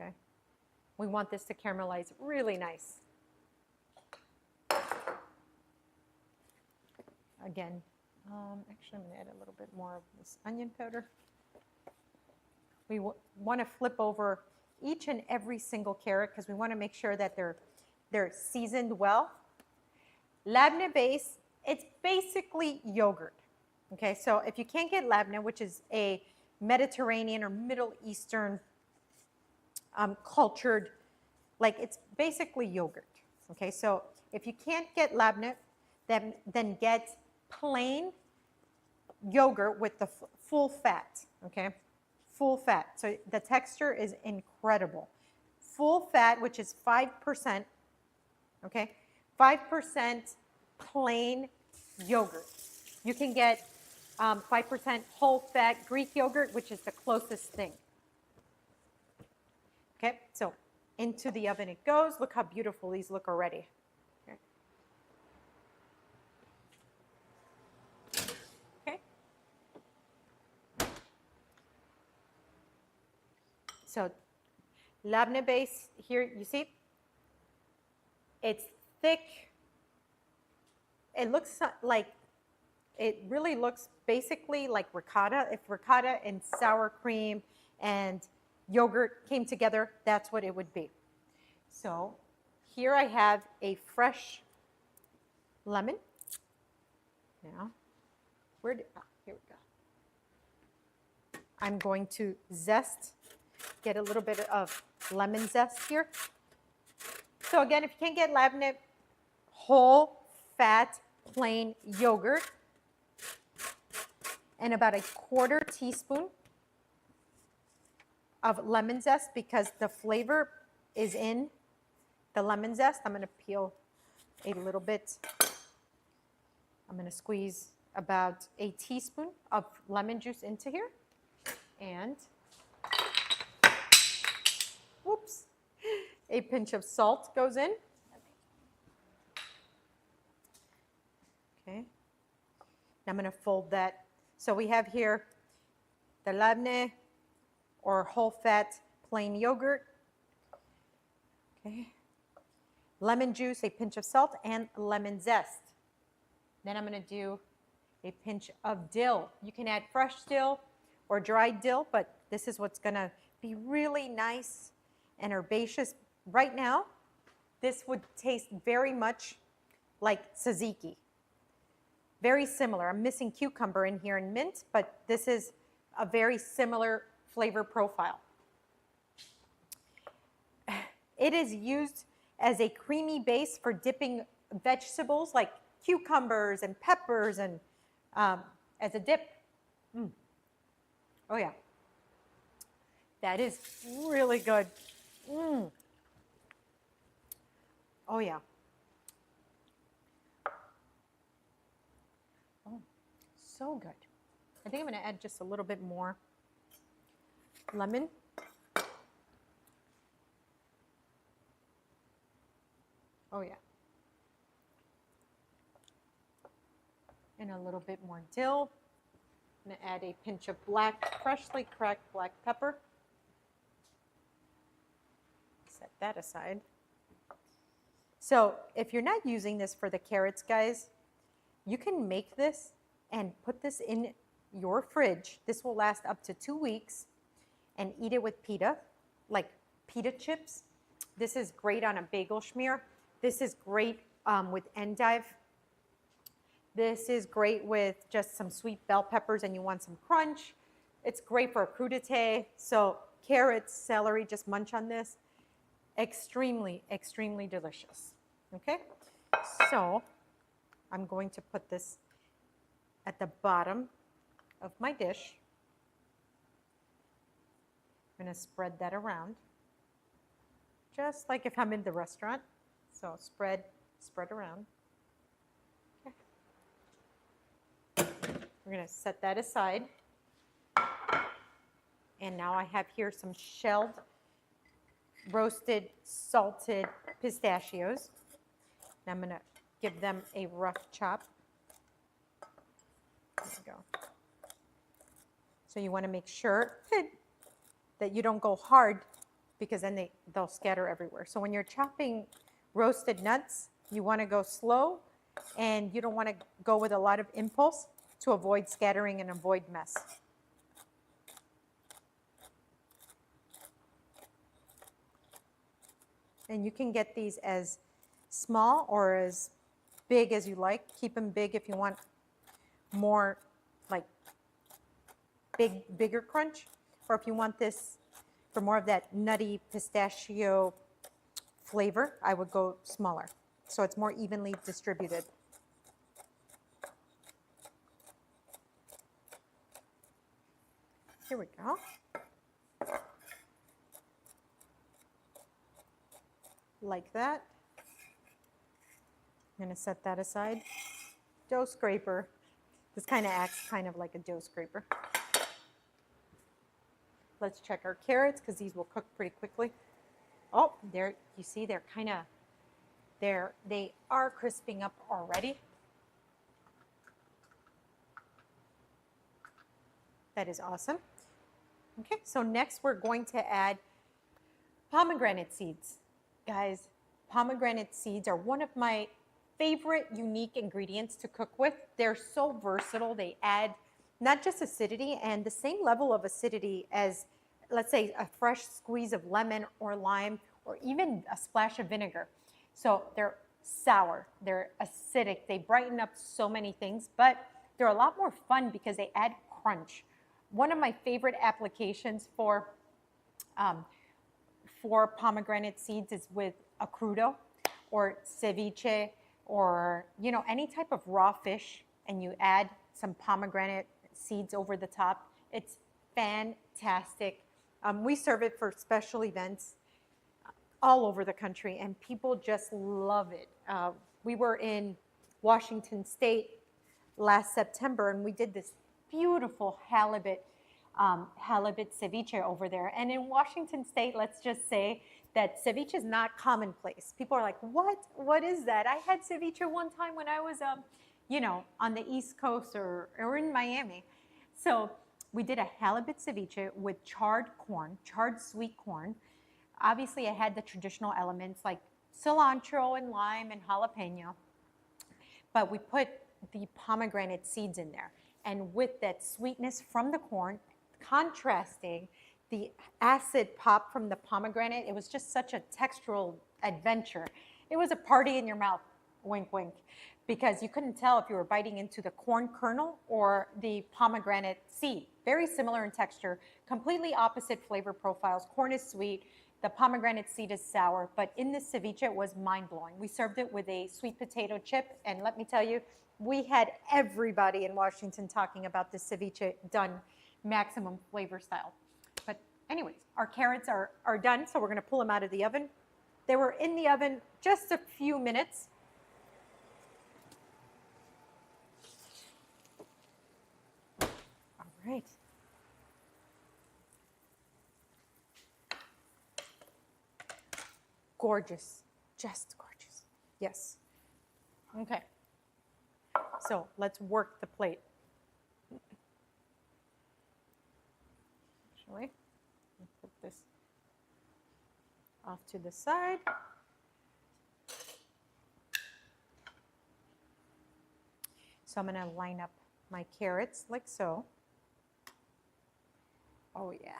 Speaker 1: Okay. We want this to caramelize really nice. Again, actually I'm going to add a little bit more of this onion powder. We want to flip over each and every single carrot because we want to make sure that they're seasoned well. Labneh base, it's basically yogurt. Okay, so if you can't get labneh, which is a Mediterranean or Middle Eastern cultured, like it's basically yogurt. Okay, so if you can't get labneh, then get plain yogurt with the full fat. Okay, full fat. So the texture is incredible. Full fat, which is 5%. Okay, 5% plain yogurt. You can get 5% whole fat Greek yogurt, which is the closest thing. Okay, so into the oven it goes. Look how beautiful these look already. Okay. Okay. So labneh base here, you see, it's thick. It looks like, it really looks basically like ricotta. If ricotta and sour cream and yogurt came together, that's what it would be. So here I have a fresh lemon. Now, here we go. I'm going to get a little bit of lemon zest here. So again, if you can't get labneh, whole fat plain yogurt. and about a 1/4 teaspoon of lemon zest because the flavor is in the lemon zest. I'm going to peel a little bit. I'm going to squeeze about a teaspoon of lemon juice into here. And, whoops, a pinch of salt goes in. Okay. Now I'm going to fold that. So we have here the labneh or whole fat plain yogurt. Okay. Lemon juice, a pinch of salt, and lemon zest. Then I'm going to do a pinch of dill. You can add fresh dill or dried dill, but this is what's going to be really nice and herbaceous. Right now, this would taste very much like tzatziki. Very similar. I'm missing cucumber in here and mint, but this is a very similar flavor profile. It is used as a creamy base for dipping vegetables like cucumbers and peppers and as a dip. Oh yeah. That is really good. Oh yeah. Oh, so good. I think I'm going to add just a little bit more lemon. Oh yeah. And a little bit more dill. I'm going to add a pinch of freshly cracked black pepper. Set that aside. So if you're not using this for the carrots, guys, you can make this and put this in your fridge. This will last up to 2 weeks, and eat it with pita, like pita chips. This is great on a bagel schmear. This is great with endive. This is great with just some sweet bell peppers and you want some crunch. It's great for a crudité. So carrots, celery, just munch on this. Extremely, extremely delicious. Okay, so I'm going to put this at the bottom of my dish. I'm going to spread that around, just like if I'm in the restaurant. So spread around. Okay. We're going to set that aside. And now I have here some shelled, roasted, salted pistachios. Now I'm going to give them a rough chop. There we go. So you want to make sure that you don't go hard because then they'll scatter everywhere. So when you're chopping roasted nuts, you want to go slow and you don't want to go with a lot of impulse to avoid scattering and avoid mess. And you can get these as small or as big as you like. Keep them big if you want more like bigger crunch, or if you want this for more of that nutty pistachio flavor, I would go smaller, so it's more evenly distributed. Here we go. Like that. I'm going to set that aside. Dough scraper. This kind of acts kind of like a dough scraper. Let's check our carrots because these will cook pretty quickly. Oh, there, you see they're kind of, they are crisping up already. That is awesome. Okay, so next we're going to add pomegranate seeds. Guys, pomegranate seeds are one of my favorite unique ingredients to cook with. They're so versatile. They add not just acidity and the same level of acidity as, let's say, a fresh squeeze of lemon or lime or even a splash of vinegar. So they're sour, they're acidic, they brighten up so many things, but they're a lot more fun because they add crunch. One of my favorite applications for pomegranate seeds is with a crudo or ceviche or, you know, any type of raw fish, and you add some pomegranate seeds over the top. It's fantastic. We serve it for special events all over the country, and people just love it. We were in Washington State last September, and we did this beautiful halibut ceviche over there. And in Washington State, let's just say that ceviche is not commonplace. People are like, what? What is that? I had ceviche one time when I was, on the East Coast or in Miami. So we did a halibut ceviche with charred sweet corn. Obviously, I had the traditional elements like cilantro and lime and jalapeno, but we put the pomegranate seeds in there. And with that sweetness from the corn, contrasting the acid pop from the pomegranate, it was just such a textural adventure. It was a party in your mouth, wink, wink, because you couldn't tell if you were biting into the corn kernel or the pomegranate seed. Very similar in texture, completely opposite flavor profiles. Corn is sweet, the pomegranate seed is sour, but in this ceviche, it was mind-blowing. We served it with a sweet potato chip, and let me tell you, we had everybody in Washington talking about this ceviche done maximum flavor style. But anyways, our carrots are done, so we're gonna pull them out of the oven. They were in the oven just a few minutes. All right. Gorgeous, just gorgeous. Yes. Okay. So let's work the plate. Shall we? Put this off to the side. So I'm going to line up my carrots like so. Oh yeah.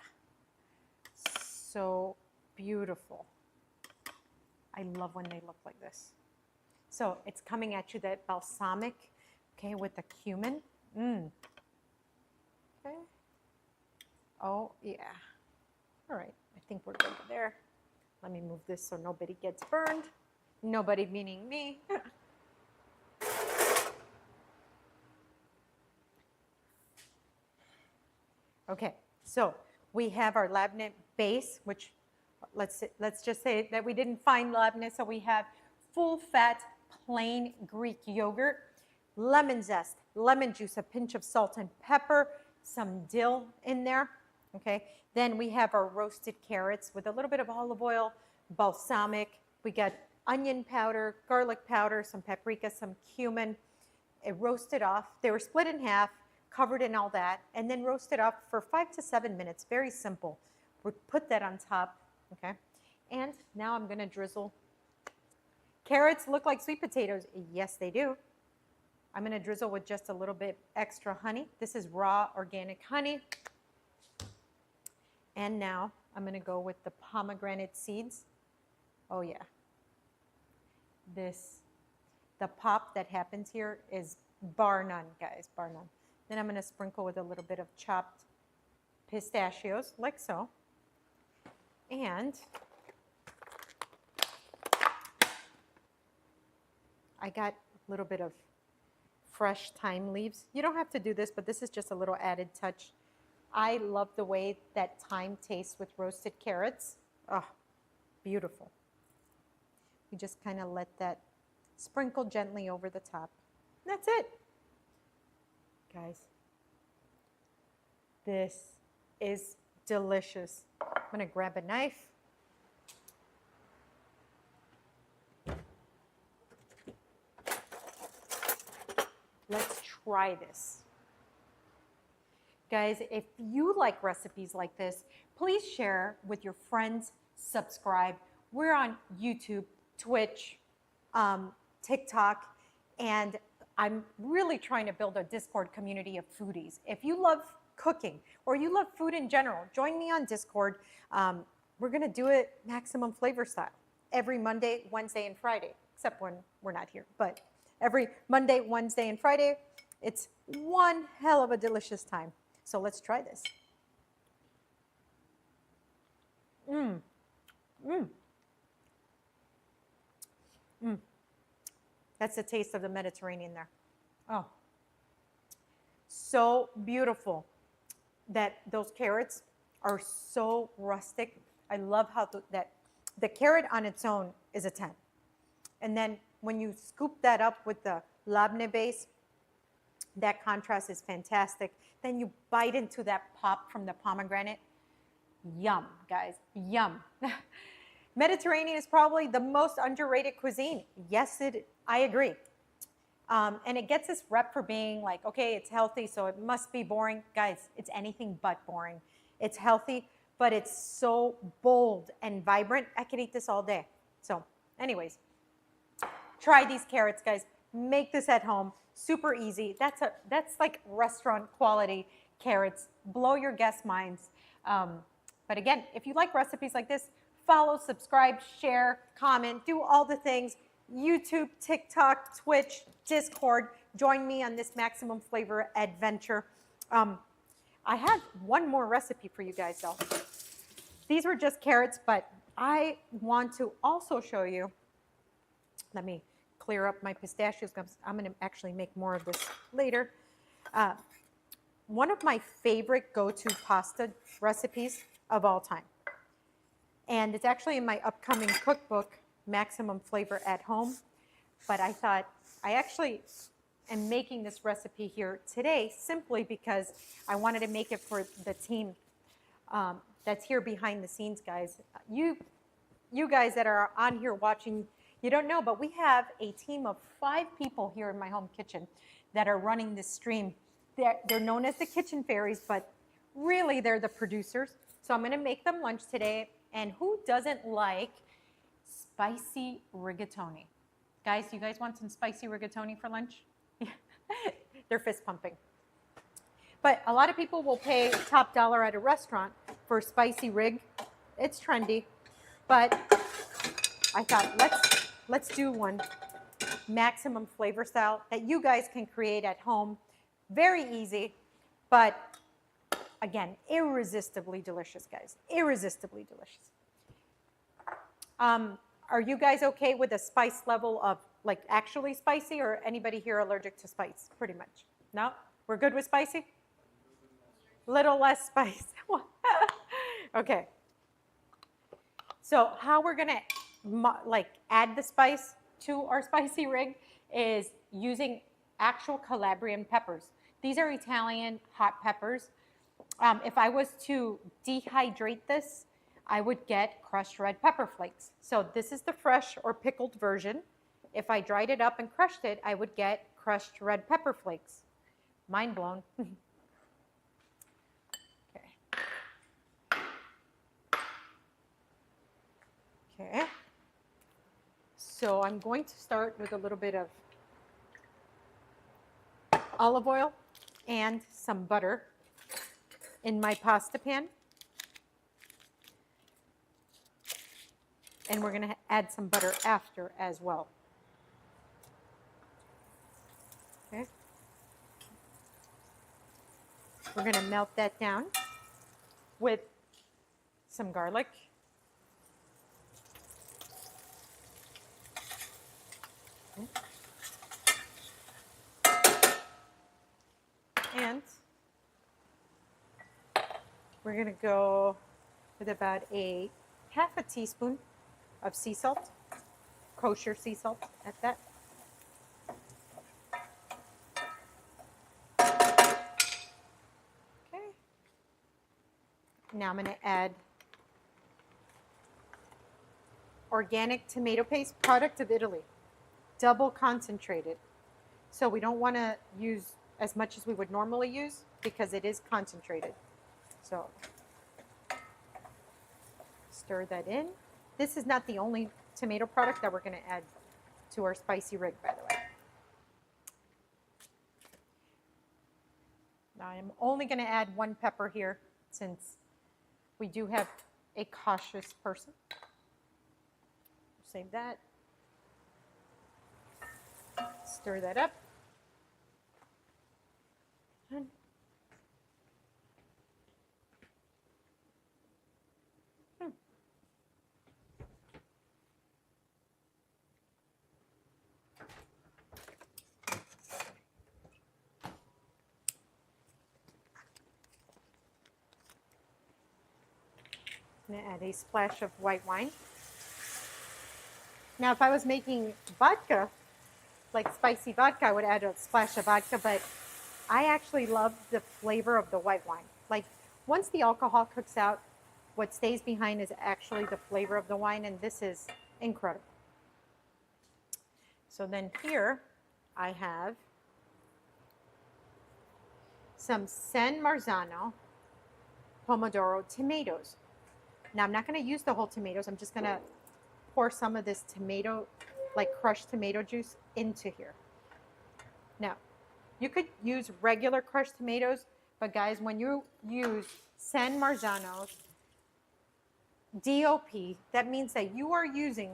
Speaker 1: So beautiful. I love when they look like this. So it's coming at you, that balsamic, okay, with the cumin. Okay. Oh, yeah. All right, I think we're good there. Let me move this so nobody gets burned. Nobody meaning me. Okay, so we have our labneh base, which let's just say that we didn't find labneh, so we have full fat, plain Greek yogurt, lemon zest, lemon juice, a pinch of salt and pepper, some dill in there, okay? Then we have our roasted carrots with a little bit of olive oil, balsamic. We got onion powder, garlic powder, some paprika, some cumin. It roasted off. They were split in half, covered in all that, and then roasted off for 5 to 7 minutes. Very simple. We put that on top, okay? And now I'm gonna drizzle. Carrots look like sweet potatoes. Yes, they do. I'm gonna drizzle with just a little bit extra honey. This is raw organic honey. And now I'm gonna go with the pomegranate seeds. Oh yeah. The pop that happens here is bar none, guys, bar none. Then I'm gonna sprinkle with a little bit of chopped pistachios, like so. And I got a little bit of fresh thyme leaves. You don't have to do this, but this is just a little added touch. I love the way that thyme tastes with roasted carrots. Oh, beautiful. You just kind of let that sprinkle gently over the top. That's it. Guys, this is delicious. I'm gonna grab a knife. Let's try this. Guys, if you like recipes like this, please share with your friends, subscribe. We're on YouTube, Twitch, TikTok, and I'm really trying to build a Discord community of foodies. If you love cooking or you love food in general, join me on Discord. We're gonna do it maximum flavor style every Monday, Wednesday, and Friday, except when we're not here, but every Monday, Wednesday, and Friday. It's one hell of a delicious time. So let's try this. That's the taste of the Mediterranean there. Oh, So beautiful that those carrots are so rustic. I love how the carrot on its own is a 10. And then when you scoop that up with the labneh base, that contrast is fantastic. Then you bite into that pop from the pomegranate. Yum, guys, yum. Mediterranean is probably the most underrated cuisine. Yes, I agree. And it gets this rep for being like, okay, it's healthy, so it must be boring. Guys, it's anything but boring. It's healthy, but it's so bold and vibrant. I could eat this all day. So anyways, try these carrots, guys. Make this at home. Super easy. That's like restaurant quality carrots. Blow your guests' minds. But again, if you like recipes like this, follow, subscribe, share, comment, do all the things. YouTube, TikTok, Twitch, Discord. Join me on this Maximum Flavor adventure. I have one more recipe for you guys, though. These were just carrots, but I want to also show you. Let me clear up my pistachios. I'm going to actually make more of this later. One of my favorite go-to pasta recipes of all time. And it's actually in my upcoming cookbook, Maximum Flavor at Home. But I thought, I actually am making this recipe here today simply because I wanted to make it for the team that's here behind the scenes, guys. You guys that are on here watching, you don't know, but we have a team of 5 people here in my home kitchen that are running this stream. They're known as the Kitchen Fairies, but really they're the producers. So I'm going to make them lunch today. And who doesn't like spicy rigatoni? Guys, you guys want some spicy rigatoni for lunch? They're fist pumping. But a lot of people will pay top dollar at a restaurant for spicy rig. It's trendy. But I thought, let's do one maximum flavor style that you guys can create at home. Very easy, but again, irresistibly delicious, guys. Irresistibly delicious. Are you guys okay with a spice level of like actually spicy, or anybody here allergic to spice? Pretty much. No? We're good with spicy? Little less spice. Okay. So how we're gonna like add the spice to our spicy rig is using actual Calabrian peppers. These are Italian hot peppers. If I was to dehydrate this, I would get crushed red pepper flakes. So this is the fresh or pickled version. If I dried it up and crushed it, I would get crushed red pepper flakes. Mind blown. Okay. So I'm going to start with a little bit of olive oil and some butter in my pasta pan. And we're going to add some butter after as well. Okay. We're going to melt that down with some garlic. And we're going to go with about a half a teaspoon of sea salt, kosher sea salt at that. Okay. Now I'm going to add organic tomato paste, product of Italy, double concentrated. So we don't want to use as much as we would normally use because it is concentrated. So stir that in. This is not the only tomato product that we're going to add to our spicy rig, by the way. Now I'm only going to add 1 pepper here since we do have a cautious person. Save that. Stir that up. I'm gonna add a splash of white wine. Now, if I was making vodka, like spicy vodka, I would add a splash of vodka, but I actually love the flavor of the white wine. Like, once the alcohol cooks out, what stays behind is actually the flavor of the wine, and this is incredible. So then here I have some San Marzano Pomodoro tomatoes. Now, I'm not going to use the whole tomatoes. I'm just going to pour some of this tomato, like crushed tomato juice, into here. Now, you could use regular crushed tomatoes, but guys, when you use San Marzano's DOP, that means that you are using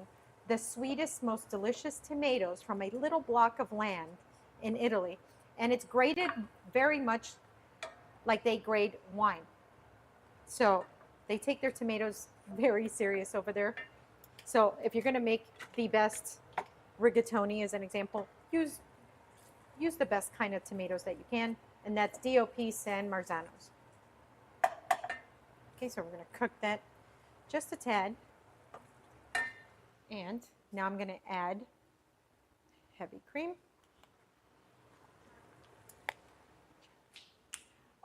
Speaker 1: the sweetest, most delicious tomatoes from a little block of land in Italy. And it's graded very much like they grade wine. So they take their tomatoes very serious over there. So if you're going to make the best rigatoni, as an example, use the best kind of tomatoes that you can, and that's DOP San Marzano's. Okay, so we're going to cook that just a tad. And now I'm going to add heavy cream.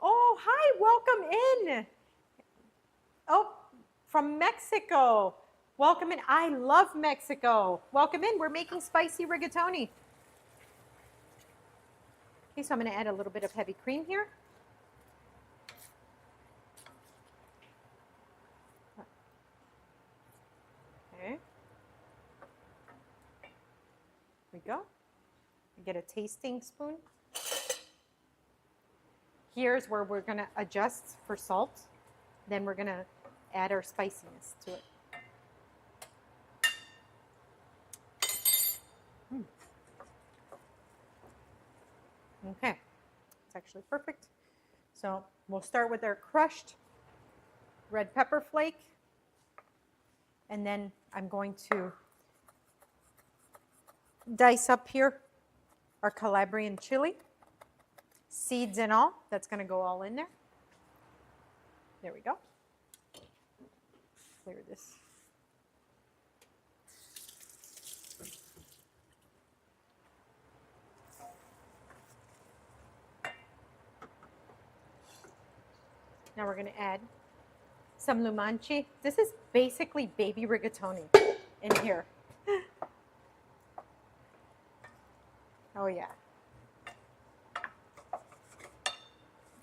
Speaker 1: Oh, hi, welcome in. Oh, from Mexico. Welcome in. I love Mexico. Welcome in. We're making spicy rigatoni. Okay, so I'm going to add a little bit of heavy cream here. Okay. Here we go. Get a tasting spoon. Here's where we're going to adjust for salt. Then we're going to add our spiciness to it. Okay, it's actually perfect. So we'll start with our crushed red pepper flake. And then I'm going to dice up here our Calabrian chili. Seeds and all, that's going to go all in there. There we go. Clear this. Now we're going to add some lumanci. This is basically baby rigatoni in here. Oh yeah.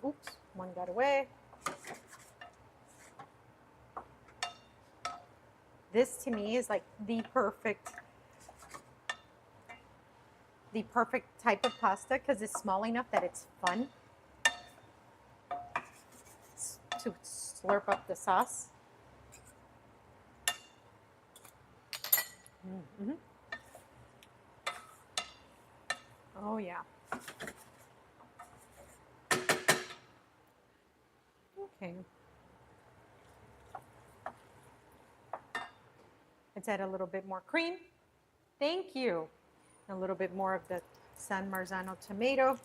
Speaker 1: Oops, one got away. This to me is like the perfect type of pasta because it's small enough that it's fun to slurp up the sauce. Mm-hmm. Oh yeah. Okay. Let's add a little bit more cream. Thank you. A little bit more of the San Marzano tomato.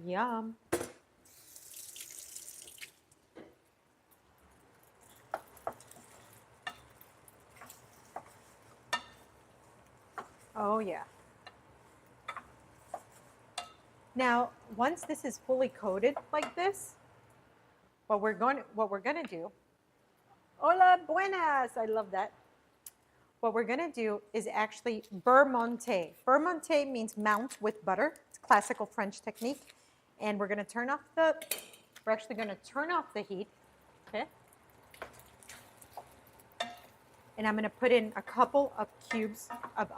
Speaker 1: Yum. Oh yeah. Now, once this is fully coated like this, what we're going to do, hola, buenas, I love that. What we're going to do is actually beurre monté. Beurre monté means mount with butter. It's a classical French technique. And we're going to turn off the heat, okay? And I'm going to put in a couple of cubes of